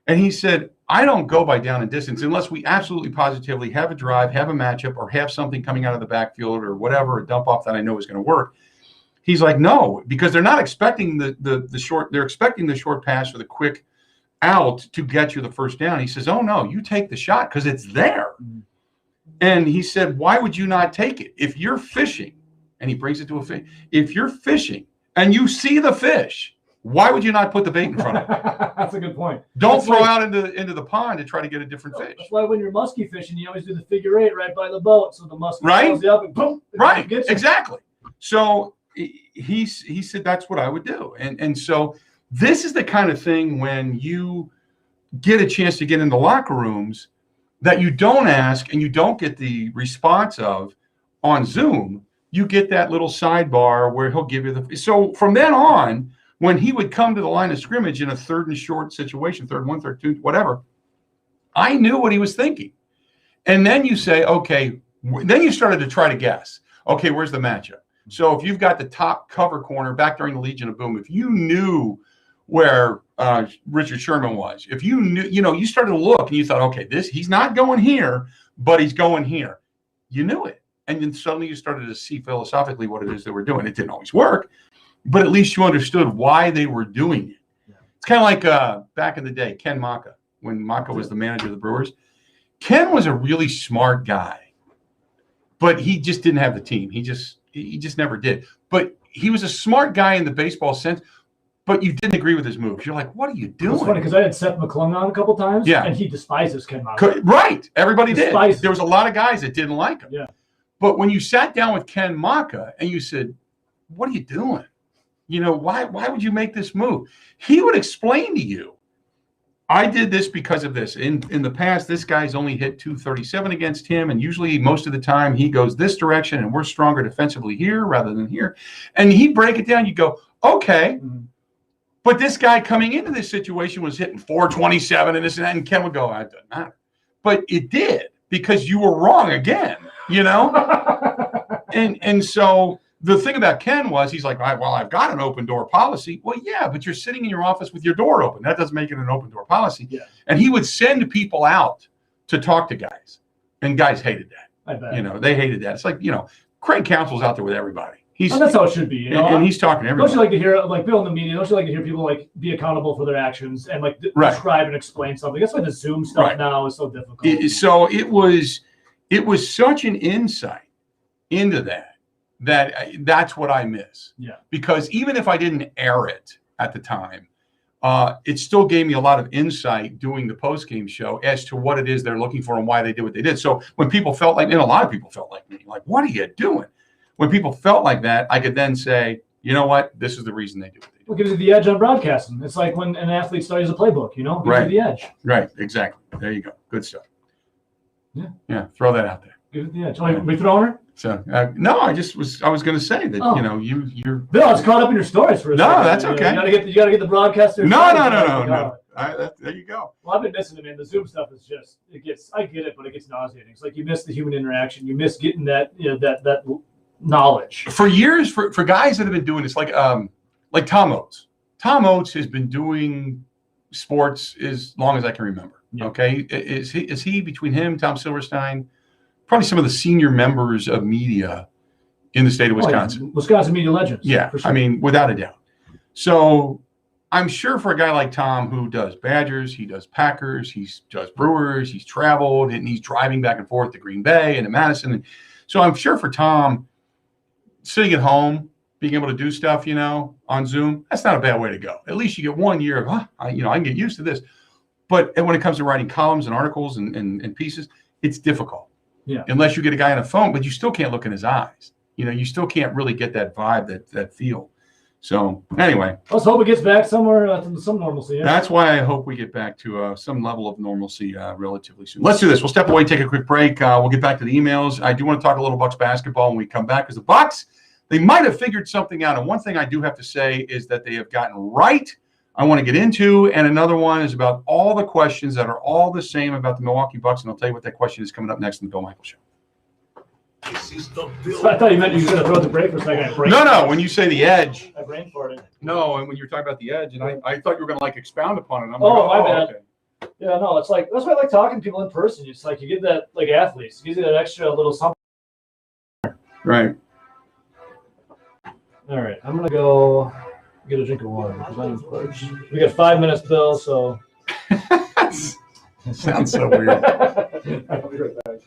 And he said, I don't go by down and distance unless we absolutely positively have a drive, have a matchup, or have something coming out of the backfield or whatever, a dump off that I know is going to work. He's like, no, because they're not expecting the short. They're expecting the short pass or the quick out to get you the first down. He says, oh, no, you take the shot because it's there. And he said, why would you not take it? If you're fishing, and he brings it to a fish, if you're fishing and you see the fish, why would you not put the bait in front of it? That's a good point. Don't throw out into the pond to try to get a different fish. That's why when you're muskie fishing, you always do the figure eight right by the boat. So the muskie right? pulls you up and boom. Right, exactly. So he said that's what I would do. And so this is the kind of thing when you get a chance to get into locker rooms that you don't ask and you don't get the response of on Zoom. You get that little sidebar where he'll give you the. So from then on, when he would come to the line of scrimmage in a third and short situation, third one, third two, whatever, I knew what he was thinking. And then you say, okay, then you started to try to guess. Okay, where's the matchup? So if you've got the top cover corner back during the Legion of Boom, if you knew where Richard Sherman was, if you knew, you started to look and you thought, okay, he's not going here, but he's going here. You knew it. And then suddenly you started to see philosophically what it is they were doing. It didn't always work, but at least you understood why they were doing it. Yeah. It's kind of like back in the day, Ken Maka, when Maka was the manager of the Brewers. Ken was a really smart guy, but he just didn't have the team. He just never did. But he was a smart guy in the baseball sense, but you didn't agree with his moves. You're like, what are you doing? It's funny because I had Seth McClung on a couple times, and he despises Ken Maka. Right. Everybody did. There was a lot of guys that didn't like him. Yeah. But when you sat down with Ken Maka and you said, what are you doing? Why would you make this move? He would explain to you, I did this because of this. In the past, this guy's only hit 237 against him, and usually most of the time he goes this direction, and we're stronger defensively here rather than here. And he'd break it down. You go, okay, but this guy coming into this situation was hitting 427 and this and that, and Ken would go, it doesn't matter. But it did because you were wrong again, and so the thing about Ken was he's like, well, I've got an open door policy. Well, yeah, but you're sitting in your office with your door open. That doesn't make it an open door policy. Yeah. And he would send people out to talk to guys, and guys hated that. I bet. They hated that. It's like, Craig Counsell's out there with everybody. That's how it should be. And he's talking to everybody. Don't you like to hear, like Bill in the media, don't you like to hear people like be accountable for their actions and like describe and explain something? That's why the Zoom stuff now is so difficult. So it was such an insight into that's what I miss. Yeah. Because even if I didn't air it at the time, it still gave me a lot of insight doing the post-game show as to what it is they're looking for and why they did what they did. So when people felt like, and a lot of people felt like me, like, what are you doing? When people felt like that, I could then say, you know what? This is the reason they do what they do. It gives you the edge on broadcasting. It's like when an athlete studies a playbook, you know, it gives Right. you the edge. Right. Exactly. There you go. Good stuff. Yeah. Yeah. Throw that out there. Give it the edge. Oh, we throwing her? So no, I was going to say that Oh. you know you're. Bill, I was caught up in your stories for a No, second. that's okay. You gotta get the broadcaster. No. There you go. Well, I've been missing it, man. The Zoom stuff is just I get it, but it gets nauseating. It's like you miss the human interaction. You miss getting that that knowledge. For years, for guys that have been doing this, like Tom Oates. Tom Oates has been doing sports as long as I can remember. Yeah. Okay, is he between him, Tom Silverstein, probably some of the senior members of media in the state of Wisconsin. Wisconsin media legends. Yeah, for sure. I mean, without a doubt. So I'm sure for a guy like Tom who does Badgers, he does Packers, he does Brewers, he's traveled and he's driving back and forth to Green Bay and to Madison. So I'm sure for Tom, sitting at home, being able to do stuff, you know, on Zoom, that's not a bad way to go. At least you get 1 year of, I can get used to this. But when it comes to writing columns and articles and pieces, it's difficult. Yeah. Unless you get a guy on a phone, but you still can't look in his eyes. You know, you still can't really get that vibe, that feel. So anyway, let's hope it gets back somewhere to some normalcy. Yeah? That's why I hope we get back to some level of normalcy relatively soon. Let's do this. We'll step away, take a quick break. We'll get back to the emails. I do want to talk a little Bucks basketball when we come back, because the Bucks, they might have figured something out. And one thing I do have to say is that they have gotten right. I want to get into, and another one is about all the questions that are all the same about the Milwaukee Bucks, and I'll tell you what that question is coming up next in the Bill Michaels Show. This is the So I thought you meant you were going to throw the break for a second. No. When you say the edge, I brain farted. no, and when you're talking about the edge, and I thought you were going to like expound upon it. I'm My bad. Okay. Yeah, no, it's like that's why I like talking to people in person. It's like you get that, like athletes, it gives you that extra little something. Right. All right, I'm gonna go get a drink of water because I'm parched. We got 5 minutes, Bill. So Sounds so weird. I'll be right back.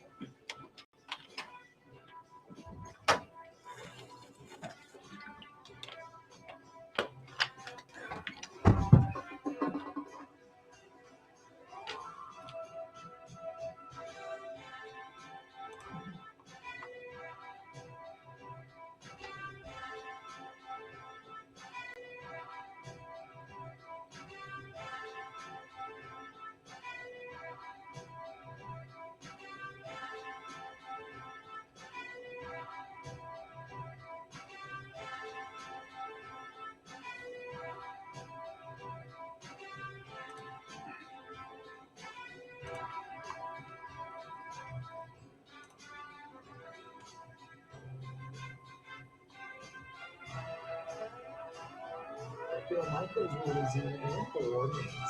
Bill Michaels will resume in 4 minutes.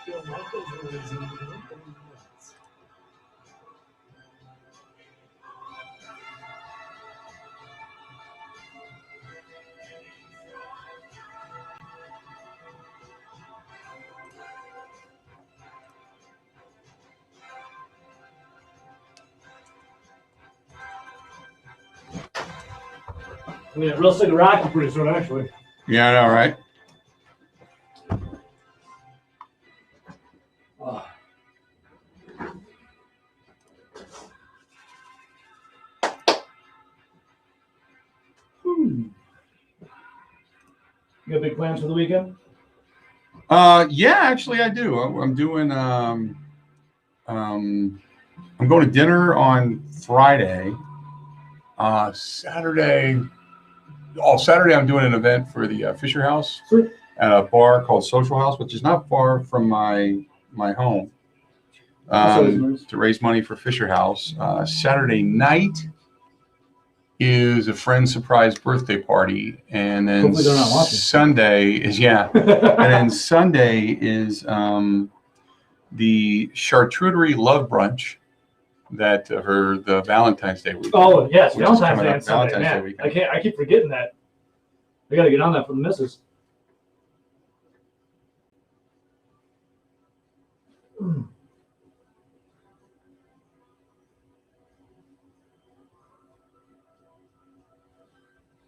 Bill Michaels will resume in 3 minutes. I mean, real sick of Rocky pretty soon, actually. Yeah, I know, right? You got big plans for the weekend? Yeah, actually, I do. I'm doing. I'm going to dinner on Friday. Saturday. Saturday I'm doing an event for the Fisher House. Sweet. at a bar called Social House, which is not far from my home, to raise money for Fisher House. Saturday night is a friend's surprise birthday party, and then Hopefully they're not watching. Sunday is and then Sunday is the charcuterie love brunch that for the Valentine's Day weekend. Oh yes, which is Valentine's coming Day. up, On Sunday, Valentine's Day man. weekend. I keep forgetting that. I gotta get on that for the missus.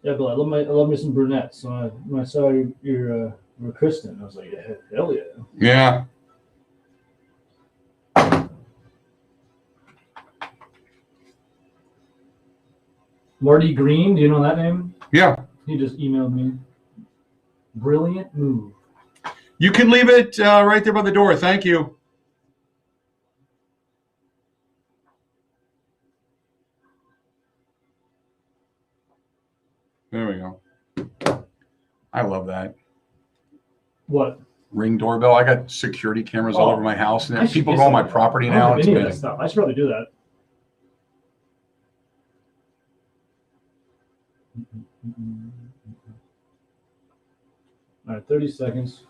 Yeah, but I love me some brunettes. So when I saw your Kristen, I was like, yeah, hell yeah. Yeah. Marty Green, do you know that name? Yeah. He just emailed me. Brilliant move. You can leave it right there by the door. Thank you. There we go. I love that. What? Ring doorbell. I got security cameras all over my house, and people go on my property now. It's amazing. Stuff. I should probably do that. All right, 30 seconds.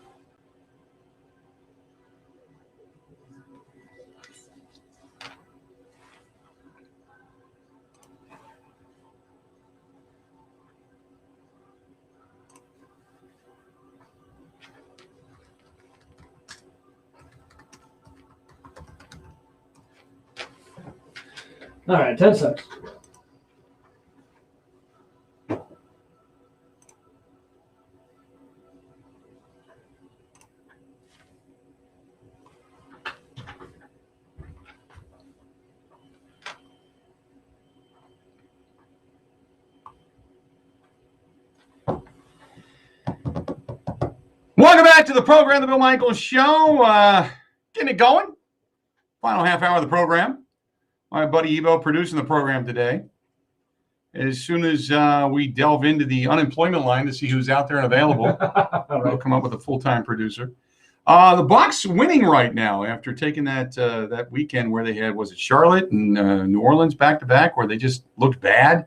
All right, 10 seconds. Welcome back to the program, The Bill Michaels Show. Getting it going. Final half hour of the program. My buddy Evo producing the program today. As soon as we delve into the unemployment line to see who's out there and available, we'll come up with a full-time producer. The Bucs winning right now after taking that weekend where they had, was it Charlotte and New Orleans back-to-back, where they just looked bad.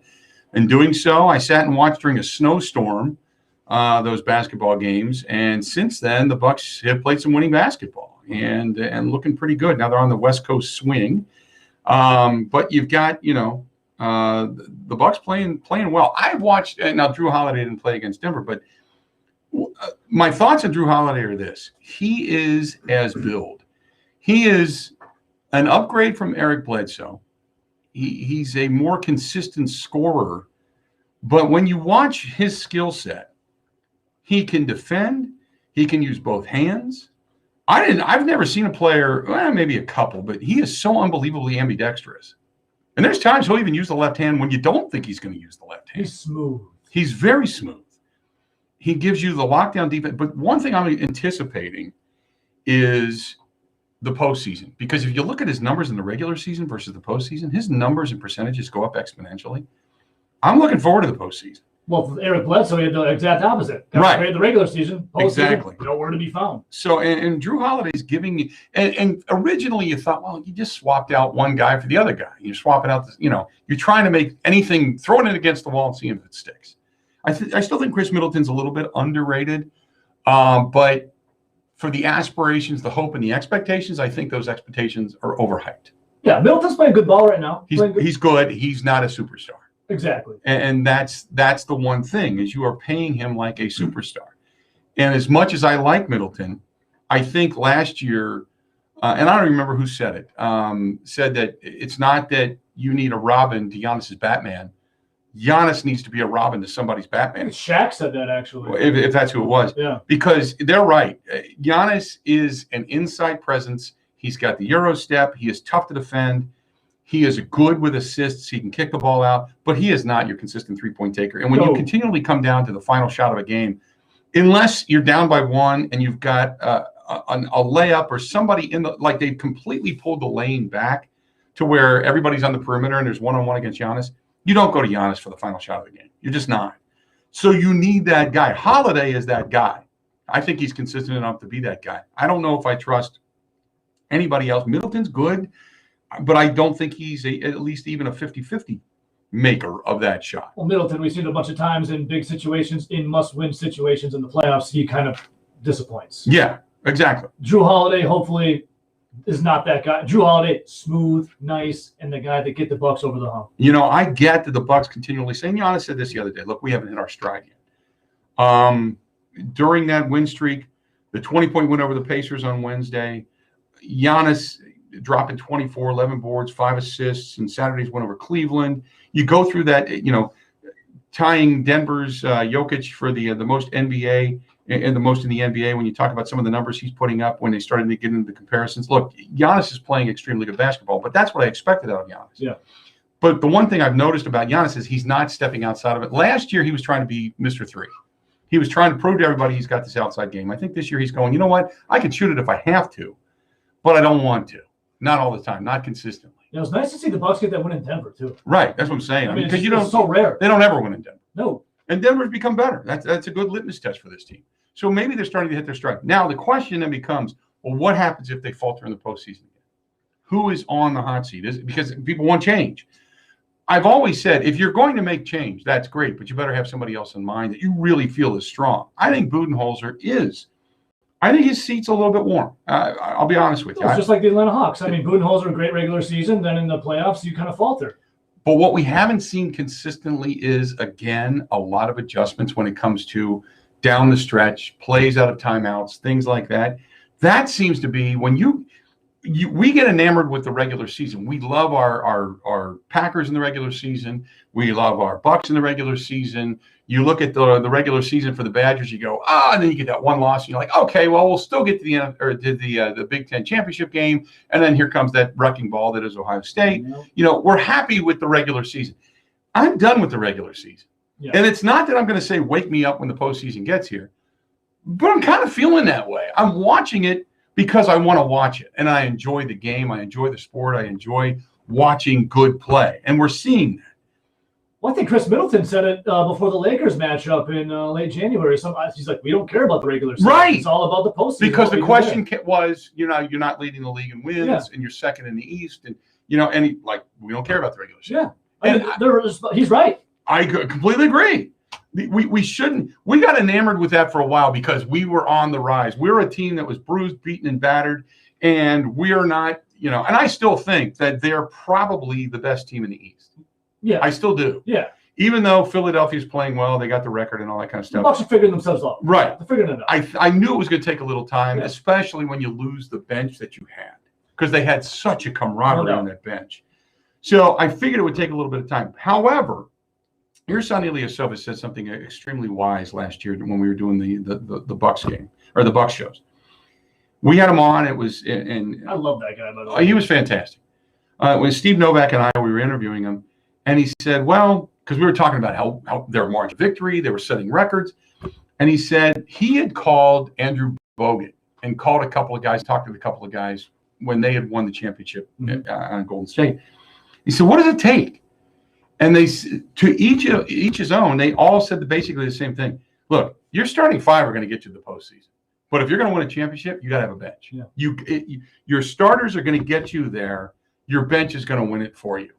In doing so, I sat and watched during a snowstorm those basketball games, and since then the Bucs have played some winning basketball and looking pretty good. Now they're on the West Coast swing, but you've got the Bucs playing well. I watched, and now Drew Holiday didn't play against Denver, but my thoughts on Drew Holiday are this: he is as billed. He is an upgrade from Eric Bledsoe. He's a more consistent scorer, but when you watch his skill set, he can defend. He can use both hands. I've never seen a player, well, maybe a couple, but he is so unbelievably ambidextrous. And there's times he'll even use the left hand when you don't think he's going to use the left hand. He's smooth. He's very smooth. He gives you the lockdown defense. But one thing I'm anticipating is the postseason. Because if you look at his numbers in the regular season versus the postseason, his numbers and percentages go up exponentially. I'm looking forward to the postseason. Well, for Eric Bledsoe, he had the exact opposite. Right. The regular season, postseason, exactly. Nowhere to be found. So, and Drew Holiday's giving you, and originally you thought, well, you just swapped out one guy for the other guy. You're swapping out, you're trying to make anything, throwing it against the wall and seeing if it sticks. I still think Chris Middleton's a little bit underrated, but for the aspirations, the hope, and the expectations, I think those expectations are overhyped. Yeah, Middleton's playing good ball right now. He's good. He's not a superstar. Exactly. And that's the one thing, is you are paying him like a superstar. And as much as I like Middleton, I think last year, and I don't remember who said it, said that it's not that you need a Robin to Giannis's Batman. Giannis needs to be a Robin to somebody's Batman. Shaq said that, actually. If that's who it was. Yeah. Because they're right. Giannis is an inside presence. He's got the Euro step. He is tough to defend. He is good with assists. He can kick the ball out, but he is not your consistent three-point taker. And when you continually come down to the final shot of a game, unless you're down by one and you've got a layup or somebody like they've completely pulled the lane back to where everybody's on the perimeter and there's one-on-one against Giannis, you don't go to Giannis for the final shot of the game. You're just not. So you need that guy. Holiday is that guy. I think he's consistent enough to be that guy. I don't know if I trust anybody else. Middleton's good, but I don't think he's at least even a 50-50 maker of that shot. Well, Middleton, we've seen it a bunch of times in big situations, in must-win situations in the playoffs. He kind of disappoints. Yeah, exactly. Drew Holiday, hopefully, is not that guy. Drew Holiday, smooth, nice, and the guy that get the Bucks over the hump. You know, I get that the Bucks continually say, and Giannis said this the other day, look, we haven't hit our stride yet. During that win streak, the 20-point win over the Pacers on Wednesday, Giannis dropping 24, 11 boards, 5 assists, and Saturday's win over Cleveland. You go through that, tying Denver's Jokic for the most NBA and the most in the NBA when you talk about some of the numbers he's putting up when they started to get into the comparisons. Look, Giannis is playing extremely good basketball, but that's what I expected out of Giannis. Yeah. But the one thing I've noticed about Giannis is he's not stepping outside of it. Last year, he was trying to be Mr. 3. He was trying to prove to everybody he's got this outside game. I think this year he's going, you know what? I can shoot it if I have to, but I don't want to. Not all the time, not consistently. It was nice to see the Bucks get that win in Denver, too. Right. That's what I'm saying. I mean, because it's so rare. They don't ever win in Denver. No. And Denver's become better. That's a good litmus test for this team. So maybe they're starting to hit their stride. Now, the question then becomes, well, what happens if they falter in the postseason? Who is on the hot seat? Because people want change. I've always said, if you're going to make change, that's great, but you better have somebody else in mind that you really feel is strong. I think Budenholzer is. I think his seat's a little bit warm. I'll be honest with you. It's just like the Atlanta Hawks. I mean, Budenholzer, a great regular season. Then in the playoffs, you kind of falter. But what we haven't seen consistently is, again, a lot of adjustments when it comes to down the stretch, plays out of timeouts, things like that. That seems to be when we get enamored with the regular season. We love our Packers in the regular season. We love our Bucks in the regular season. You look at the regular season for the Badgers, you go, and then you get that one loss, and you're like, okay, well, we'll still get to the Big Ten championship game, and then here comes that wrecking ball that is Ohio State. We're happy with the regular season. I'm done with the regular season. Yeah. And it's not that I'm going to say, wake me up when the postseason gets here, but I'm kind of feeling that way. I'm watching it because I want to watch it, and I enjoy the game. I enjoy the sport. I enjoy watching good play, and we're seeing that. Well, I think Chris Middleton said it before the Lakers matchup in late January. He's like, we don't care about the regular season. Right. It's all about the postseason. Because the question was, you're not leading the league in wins, and you're second in the East, and we don't care about the regular season. Yeah, he's right. I completely agree. We shouldn't. We got enamored with that for a while because we were on the rise. We're a team that was bruised, beaten, and battered, and we are not. And I still think that they're probably the best team in the East. Yeah, I still do. Yeah, even though Philadelphia's playing well, they got the record and all that kind of stuff. The Bucks are figuring themselves out. Right, they're figuring it out. I knew it was going to take a little time, especially when you lose the bench that you had, because they had such a camaraderie on that bench. So I figured it would take a little bit of time. However, your son Ilyasova said something extremely wise last year when we were doing the Bucks game or the Bucks shows. We had him on. It was and I love that guy, by the way. He was fantastic. When Steve Novak and we were interviewing him, and he said, well, because we were talking about how their margin of victory, they were setting records, and he said he had called Andrew Bogut and called a couple of guys, talked to a couple of guys when they had won the championship on Golden State. He said, what does it take? And they, to each his own, they all said basically the same thing. Look, your starting five are going to get you to the postseason. But if you're going to win a championship, you got to have a bench. Yeah. Your starters are going to get you there. Your bench is going to win it for you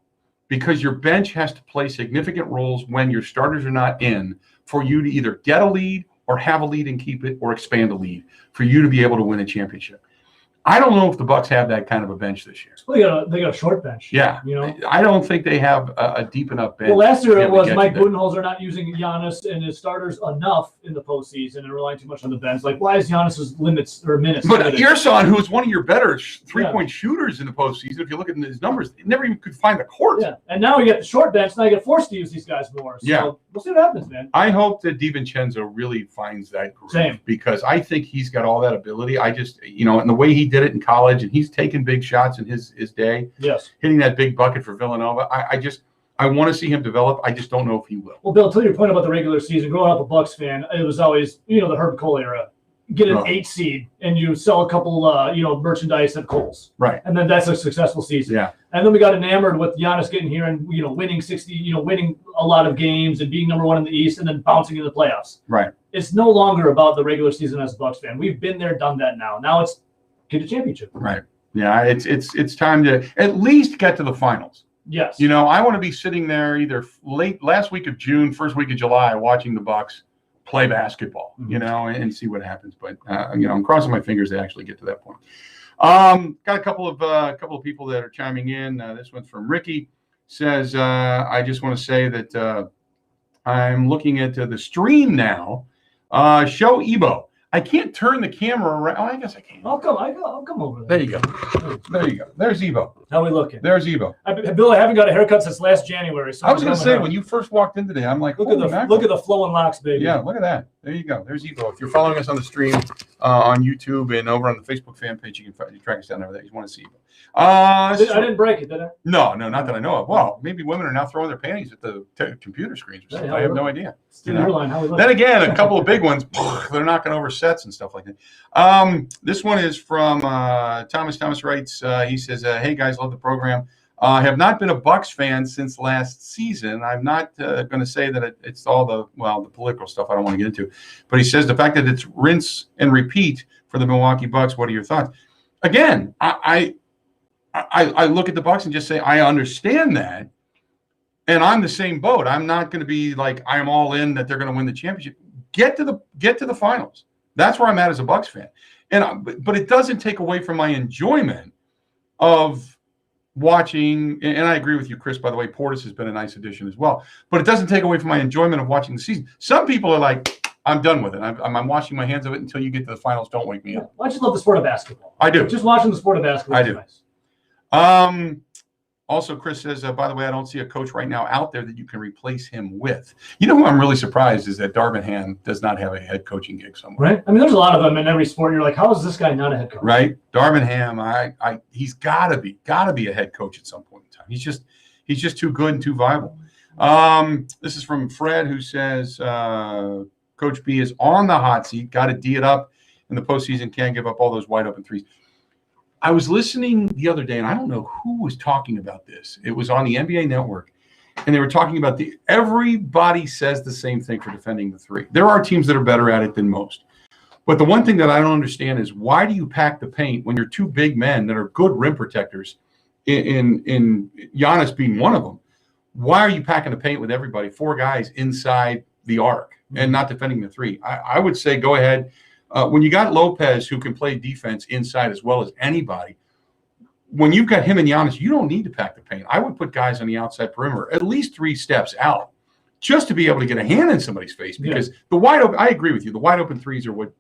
because your bench has to play significant roles when your starters are not in for you to either get a lead or have a lead and keep it or expand a lead for you to be able to win a championship. I don't know if the Bucks have that kind of a bench this year. Well, they got a short bench. Yeah, I don't think they have a deep enough bench. Well, last year it was Mike Budenholzer not using Giannis and his starters enough in the postseason and relying too much on the bench. Like, why is Giannis's minutes? But your son, who is one of your better three-point shooters in the postseason, if you look at his numbers, never even could find the court. Yeah, and now you get the short bench. Now you get forced to use these guys more. So we'll see what happens, man. I hope that DiVincenzo really finds that groove. Same. Because I think he's got all that ability. I just, and the way he did it in college, and he's taken big shots in his day. Yes. Hitting that big bucket for Villanova. I want to see him develop. I just don't know if he will. Well, Bill, to your point about the regular season, growing up a Bucks fan, it was always, the Herb Cole era. get an Oh. 8 seed and you sell a couple, merchandise at Kohl's. Right. And then that's a successful season. Yeah. And then we got enamored with Giannis getting here and, winning 60, winning a lot of games and being number one in the East and then bouncing in the playoffs. Right. It's no longer about the regular season as a Bucks fan. We've been there, done that now. Now it's get a championship. Right. Yeah. It's time to at least get to the finals. Yes. I want to be sitting there either last week of June, first week of July, watching the Bucks play basketball, and see what happens. But I'm crossing my fingers they actually get to that point. Got a couple of people that are chiming in. This one's from Ricky. Says, I just want to say that I'm looking at the stream now. Show Ebo. I can't turn the camera around. Oh, I guess I can. I'll come over There you go. There you go. There's Ebo. How we looking? There's Ebo. Bill, I haven't got a haircut since last January. So I was going to say, when you first walked in today, I'm like, look at the flowing locks, baby. Yeah, look at that. There you go. There's Ebo. If you're following us on the stream on YouTube and over on the Facebook fan page, you can track us down over there. You want to see Ebo. I didn't break it, did I? No, not that I know of. Well, maybe women are now throwing their panties at the computer screens or something. I have no idea. Then again, a couple of big ones, they're knocking over sets and stuff like that. This one is from Thomas. Thomas writes, he says, hey, guys, love the program. I have not been a Bucks fan since last season. I'm not going to say that it's all the political stuff I don't want to get into. But he says the fact that it's rinse and repeat for the Milwaukee Bucks, what are your thoughts? Again, I look at the Bucks and just say, I understand that. And I'm the same boat. I'm not going to be like, I'm all in that they're going to win the championship. Get to the finals. That's where I'm at as a Bucks fan. But it doesn't take away from my enjoyment of watching. And I agree with you, Chris, by the way. Portis has been a nice addition as well. But it doesn't take away from my enjoyment of watching the season. Some people are like, I'm done with it. I'm washing my hands of it until you get to the finals. Don't wake me up. I just love the sport of basketball. I do. Just watching the sport of basketball is nice. Also, Chris says, by the way, I don't see a coach right now out there that you can replace him with. You know who I'm really surprised is that Darvin Ham does not have a head coaching gig somewhere. Right? I mean, there's a lot of them in every sport. You're like, how is this guy not a head coach? Right? Darvin Ham, he's got to be a head coach at some point in time. He's just too good and too viable. This is from Fred, who says, Coach B is on the hot seat. Got to D it up in the postseason. Can't give up all those wide open threes. I was listening the other day, and I don't know who was talking about this. It was on the NBA Network, and they were talking about everybody says the same thing for defending the three. There are teams that are better at it than most. But the one thing that I don't understand is, why do you pack the paint when you're two big men that are good rim protectors, in Giannis being one of them? Why are you packing the paint with everybody, four guys inside the arc and not defending the three? I would say go ahead. When you got Lopez, who can play defense inside as well as anybody, when you've got him and Giannis, you don't need to pack the paint. I would put guys on the outside perimeter, at least 3 steps out, just to be able to get a hand in somebody's face. Because the wide open, I agree with you, the wide open threes are what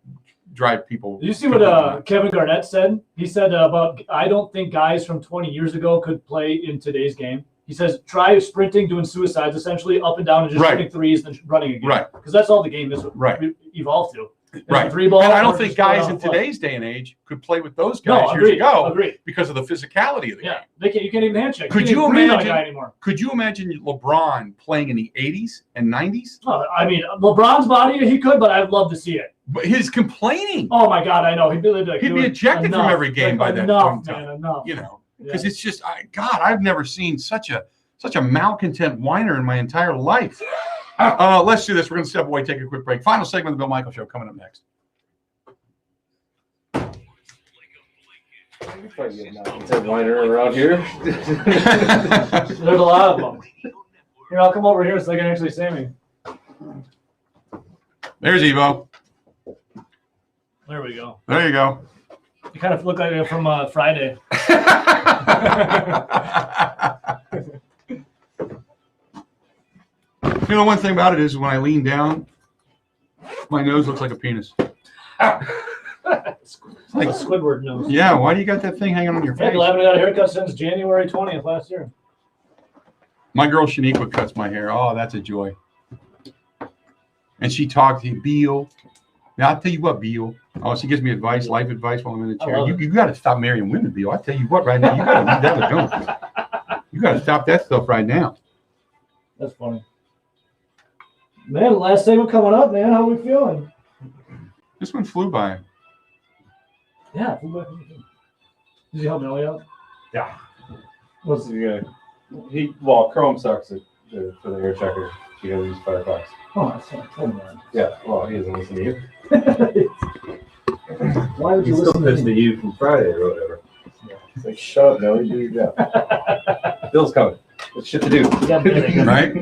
drive people. Did you see what Kevin Garnett said? He said about, I don't think guys from 20 years ago could play in today's game. He says, try sprinting, doing suicides, essentially up and down and just shooting threes and then running again. Right. Because that's all the game is evolved to. Right. And I don't think guys in today's day and age could play with those guys years ago because of the physicality of the game. You can't even handshake. Could you imagine LeBron playing in the 80s and 90s? Oh, I mean, LeBron's body, he could, but I'd love to see it. But his complaining. Oh, my God, I know. He'd be ejected from every game by that time. Enough. Because it's just, I've never seen such a malcontent whiner in my entire life. Let's do this. We're going to step away, take a quick break. Final segment of the Bill Michaels Show coming up next. Whiner around here. There's a lot of them. Here, I'll come over here so they can actually see me. There's Evo. There we go. There you go. You kind of look like you're from Friday. You know, one thing about it is when I lean down, my nose looks like a penis. Like a Squidward nose. Yeah, why do you got that thing hanging on your face? I haven't got a haircut since January 20th last year. My girl Shaniqua cuts my hair. Oh, that's a joy. And she talks to you, Beal. Now, I'll tell you what, Beal. Oh, she gives me advice, life advice while I'm in the chair. You got to stop marrying women, Beal. I tell you what, right now, you got to leave that alone. You got to stop that stuff right now. That's funny. Man, last segment coming up, man. How are we feeling? This one flew by. Yeah. Did you help Nelly out? Yeah. What's the Chrome sucks for the air checker. You gotta use Firefox. Oh, that's what I told him that. Yeah. Well, he doesn't listen to you. Why would you He's listen still pissed at you from Friday or whatever. Yeah. It's like, shut up, Nelly. Do your job. Bill's coming. There's shit to do. Right?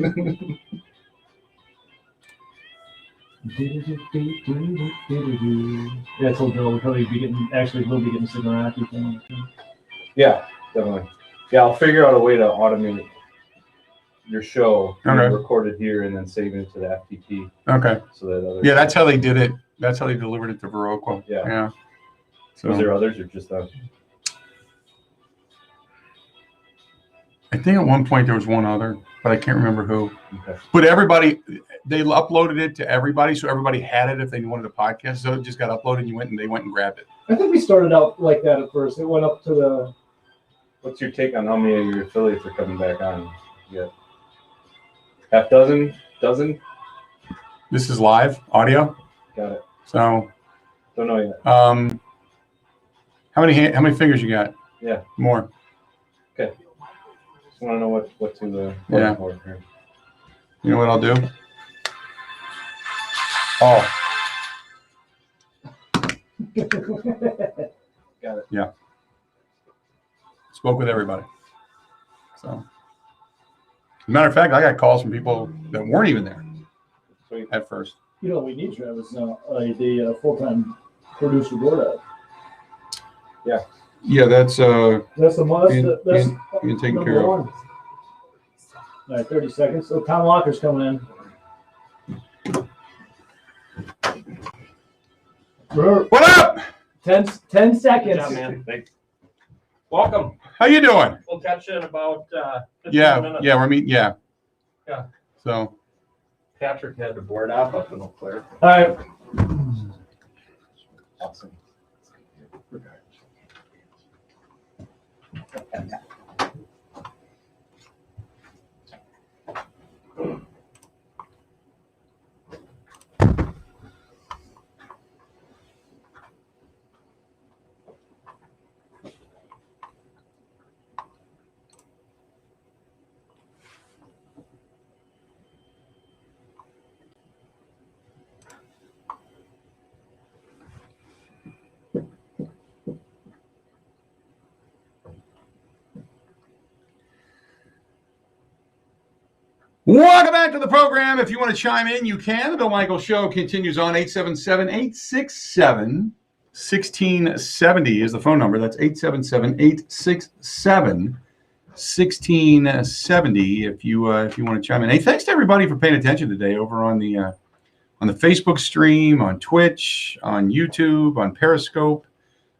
Yeah, I told Bill we'll probably be getting, we'll be getting some Iraqi thing. Yeah, definitely. Yeah, I'll figure out a way to automate your show, record it here, and then save it to the FTP. Okay. So that yeah, that's how they did it. That's how they delivered it to Viroqua. Yeah. So was there others or just that? I think at one point there was one other, but I can't remember who. Okay. But everybody, they uploaded it to everybody, so everybody had it if they wanted a podcast. So it just got uploaded, and they went and grabbed it. I think we started out like that at first. It went up to the. What's your take on how many of your affiliates are coming back on? Yeah. Half dozen? This is live audio. Got it. So. Don't know yet. How many fingers you got? Yeah. More. Okay. Just want to know what to yeah. For here. You know what I'll do? Oh. Got it. Yeah. Spoke with everybody. So, as a matter of fact, I got calls from people that weren't even there. Sweet. At first. You know what we need, Travis? The full-time producer board out. Yeah. Yeah, that's the must. That's being taken care of. All right, 30 seconds. So Tom Walker's coming in. What up? 10 seconds. Good job, man. Thanks. Welcome. How you doing? We'll catch you in about 15 minutes. Yeah, we're meeting. Yeah. Yeah. So Patrick had to board up in Eau Claire. All right. Awesome. welcome back to the program. If you want to chime in, you can. The Bill Michaels Show continues on. 877-867-1670 is the phone number. That's 877-867-1670 if you want to chime in. Hey, thanks to everybody for paying attention today over on the Facebook stream, on Twitch, on YouTube, on Periscope,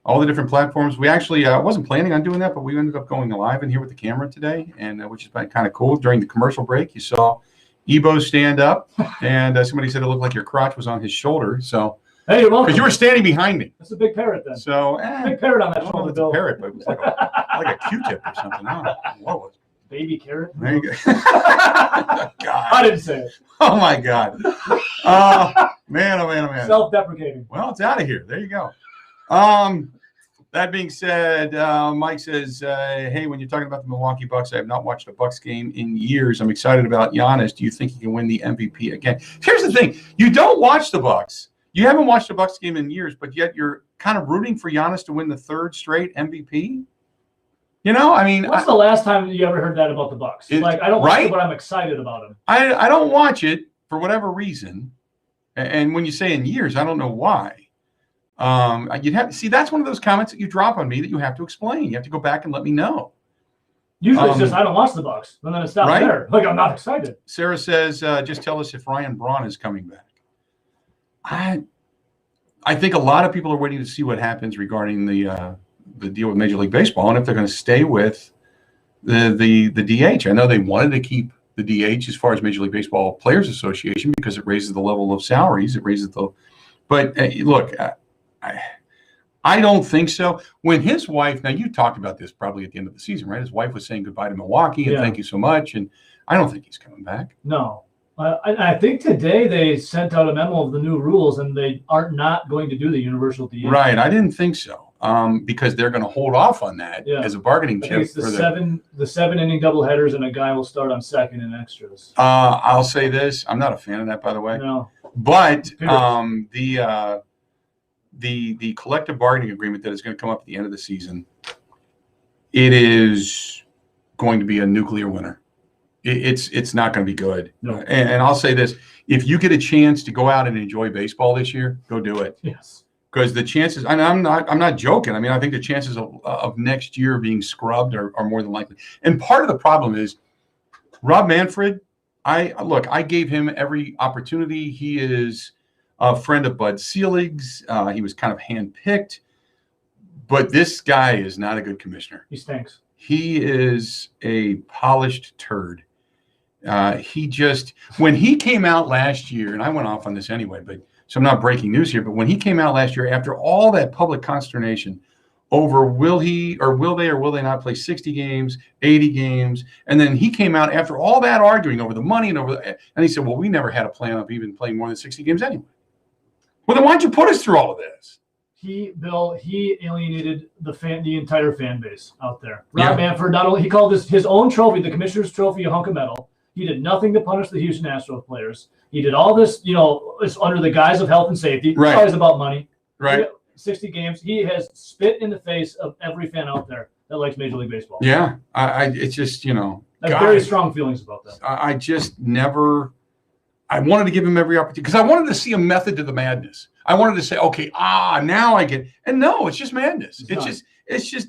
all the different platforms. We actually wasn't planning on doing that, but we ended up going live in here with the camera today, and which has been kind of cool. During the commercial break, you saw Ebo stand up, and somebody said it looked like your crotch was on his shoulder. So, hey, you're welcome. Because you were standing behind me. That's a big parrot, then. So, big parrot on that shoulder. It's a parrot, but it was like a Q-tip or something. I don't know what was it. Baby carrot. There you go. God. I didn't say it. Oh my God. Man, oh man, oh man. Self-deprecating. Well, it's out of here. There you go. That being said, Mike says, hey, when you're talking about the Milwaukee Bucks, I have not watched a Bucks game in years. I'm excited about Giannis. Do you think he can win the MVP again? Here's the thing. You don't watch the Bucks. You haven't watched a Bucks game in years, but yet you're kind of rooting for Giannis to win the third straight MVP? You know, I mean, when's the last time you ever heard that about the Bucks? I don't watch it, but I'm excited about him. I don't watch it for whatever reason. And when you say in years, I don't know why. You'd have to see, that's one of those comments that you drop on me that you have to explain. You have to go back and let me know. Usually it's just I don't watch the Bucks, and then it stops there. Like, I'm not excited. Sarah says, just tell us if Ryan Braun is coming back. I think a lot of people are waiting to see what happens regarding the deal with Major League Baseball, and if they're going to stay with the DH. I know they wanted to keep the DH as far as Major League Baseball Players Association because it raises the level of salaries. It raises the, but look, I don't think so. When his wife, now you talked about this probably at the end of the season, right? His wife was saying goodbye to Milwaukee and thank you so much, and I don't think he's coming back. No. I think today they sent out a memo of the new rules, and they are not going to do the universal DH. Right. I didn't think so. Because they're going to hold off on that as a bargaining chip. It's the seven inning doubleheaders, and a guy will start on second in extras. I'll say this: I'm not a fan of that, by the way. No. But the collective bargaining agreement that is going to come up at the end of the season, it is going to be a nuclear winter. It's not going to be good. No. And I'll say this: if you get a chance to go out and enjoy baseball this year, go do it. Yes. Because the chances, and I'm not joking. I mean, I think the chances of next year being scrubbed are more than likely. And part of the problem is Rob Manfred. I gave him every opportunity. He is a friend of Bud Selig's. He was kind of handpicked, but this guy is not a good commissioner. He stinks. He is a polished turd. When he came out last year, and I went off on this anyway, so I'm not breaking news here, but when he came out last year, after all that public consternation over will they or will they not play 60 games, 80 games, and then he came out after all that arguing over the money and he said, well, we never had a plan of even playing more than 60 games anyway. Well, then why don't you put us through all of this? He alienated the entire fan base out there. Rob Manfred, not only he called this his own trophy, the commissioner's trophy, a hunk of metal. He did nothing to punish the Houston Astros players. He did all this, it's under the guise of health and safety. Right. It's always about money. Right. 60 games. He has spit in the face of every fan out there that likes Major League Baseball. Yeah. It's just, I have very strong feelings about that. I just never – I wanted to give him every opportunity because I wanted to see a method to the madness. I wanted to say, okay, now I get – and no, it's just madness. It's just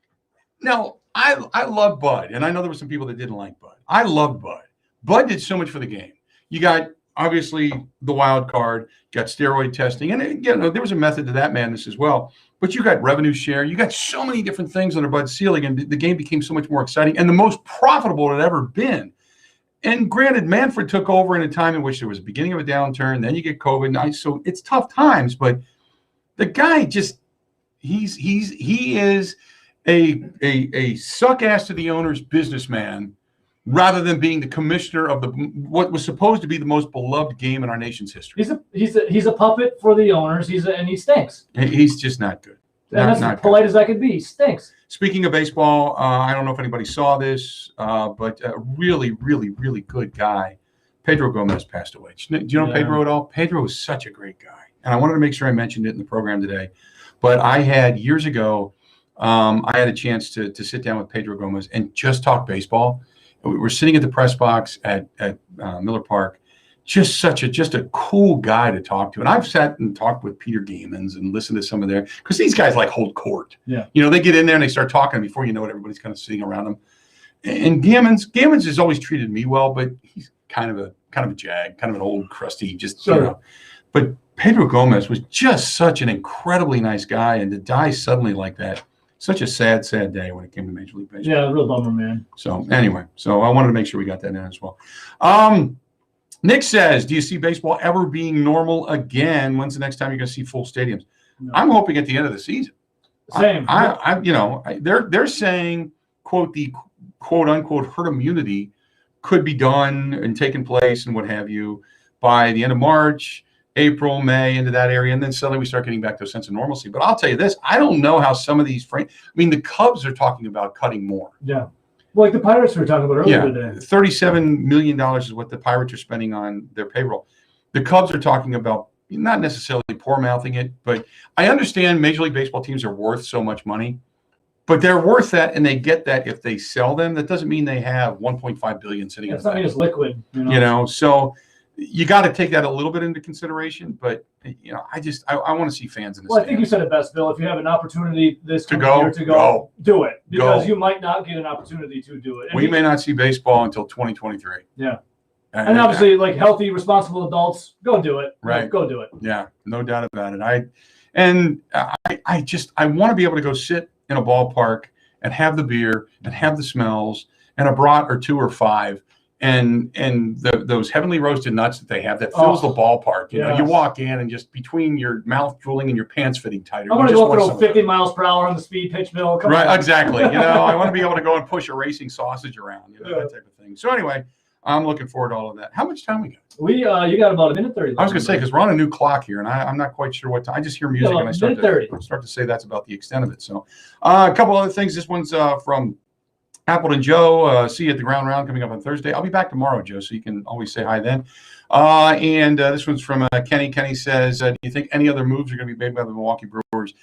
– now, I love Bud, and I know there were some people that didn't like Bud. I loved Bud. Bud did so much for the game. You got obviously the wild card, got steroid testing, and there was a method to that madness as well. But you got revenue share. You got so many different things under Bud Selig, and the game became so much more exciting and the most profitable it had ever been. And granted, Manfred took over in a time in which there was a beginning of a downturn. Then you get COVID, so it's tough times. But the guy just he is a suck ass to the owner's businessman, rather than being the commissioner of what was supposed to be the most beloved game in our nation's history. He's a puppet for the owners. And he stinks. He's just not good. And that's as polite as I could be. He stinks. Speaking of baseball, I don't know if anybody saw this, but a really, really, really good guy, Pedro Gomez, passed away. Do you know Pedro at all? Pedro is such a great guy, and I wanted to make sure I mentioned it in the program today. But I had years ago, I had a chance to sit down with Pedro Gomez and just talk baseball. We were sitting at the press box at Miller Park. Just a cool guy to talk to. And I've sat and talked with Peter Gamons and listened to some of their, because these guys like hold court. Yeah. They get in there and they start talking, before you know it, everybody's kind of sitting around them. And Gamons has always treated me well, but he's kind of a jag, kind of an old crusty, But Pedro Gomez was just such an incredibly nice guy, and to die suddenly like that, such a sad, sad day when it came to Major League Baseball. Yeah, real bummer, man. So anyway, I wanted to make sure we got that in as well. Nick says, do you see baseball ever being normal again? When's the next time you're going to see full stadiums? No. I'm hoping at the end of the season. Same. They're saying, quote, the quote unquote herd immunity could be done and taken place and what have you by the end of March, April, May, into that area, and then suddenly we start getting back to a sense of normalcy. But I'll tell you this, I don't know how some of these the Cubs are talking about cutting more. Yeah. Like the Pirates we were talking about earlier today. $37 million is what the Pirates are spending on their payroll. The Cubs are talking about not necessarily poor-mouthing it, but I understand Major League Baseball teams are worth so much money, but they're worth that, and they get that if they sell them. That doesn't mean they have $1.5 billion sitting in the bank. It's not mean it's liquid. So you got to take that a little bit into consideration, but I want to see fans in the Well, I think you said it best, Bill. If you have an opportunity year to go, do it, because you might not get an opportunity to do it. We may not see baseball until 2023. Yeah, and obviously, like healthy, responsible adults, go do it. Right, go do it. Yeah, no doubt about it. I want to be able to go sit in a ballpark and have the beer and have the smells and a brat or two or five. And those heavenly roasted nuts that they have that fills the ballpark. You walk in and just between your mouth drooling and your pants fitting tighter. I'm going to go throw 50 miles per hour on the speed pitch mill. Exactly. I want to be able to go and push a racing sausage around, that type of thing. So anyway, I'm looking forward to all of that. How much time we got? You got about 1:30. I was going to say, because we're on a new clock here, and I'm not quite sure what time. I just hear music, and I start to say that's about the extent of it. So a couple other things. This one's from Appleton Joe. See you at the Ground Round coming up on Thursday. I'll be back tomorrow, Joe, so you can always say hi then. And this one's from Kenny. Kenny says, do you think any other moves are going to be made by the Milwaukee Brewers?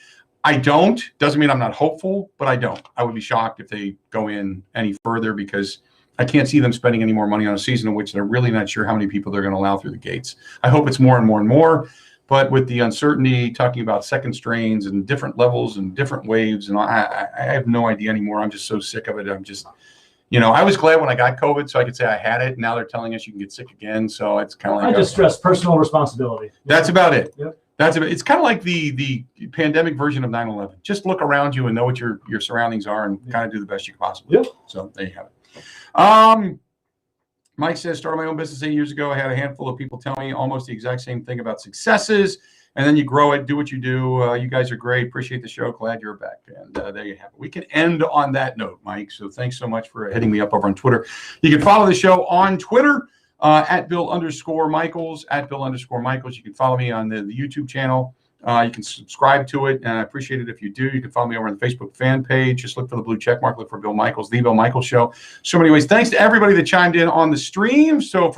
I don't. Doesn't mean I'm not hopeful, but I don't. I would be shocked if they go in any further because I can't see them spending any more money on a season in which they're really not sure how many people they're going to allow through the gates. I hope it's more and more and more, but with the uncertainty, talking about second strains and different levels and different waves, and I have no idea anymore. I'm just so sick of it. I'm just, I was glad when I got COVID so I could say I had it. Now they're telling us you can get sick again. So it's kind of like I just stress personal responsibility. That's about it. Yep. It's kind of like the pandemic version of 9/11. Just look around you and know what your surroundings are and kind of do the best you can possibly do. So there you have it. Mike says, started my own business 8 years ago. I had a handful of people tell me almost the exact same thing about successes, and then you grow it, do what you do. You guys are great. Appreciate the show. Glad you're back. And there you have it. We can end on that note, Mike. So thanks so much for hitting me up over on Twitter. You can follow the show on Twitter at Bill_Michaels, at Bill_Michaels. You can follow me on the YouTube channel. You can subscribe to it, and I appreciate it if you do. You can follow me over on the Facebook fan page. Just look for the blue check mark. Look for Bill Michaels, The Bill Michaels Show. So many ways. Thanks to everybody that chimed in on the stream. So for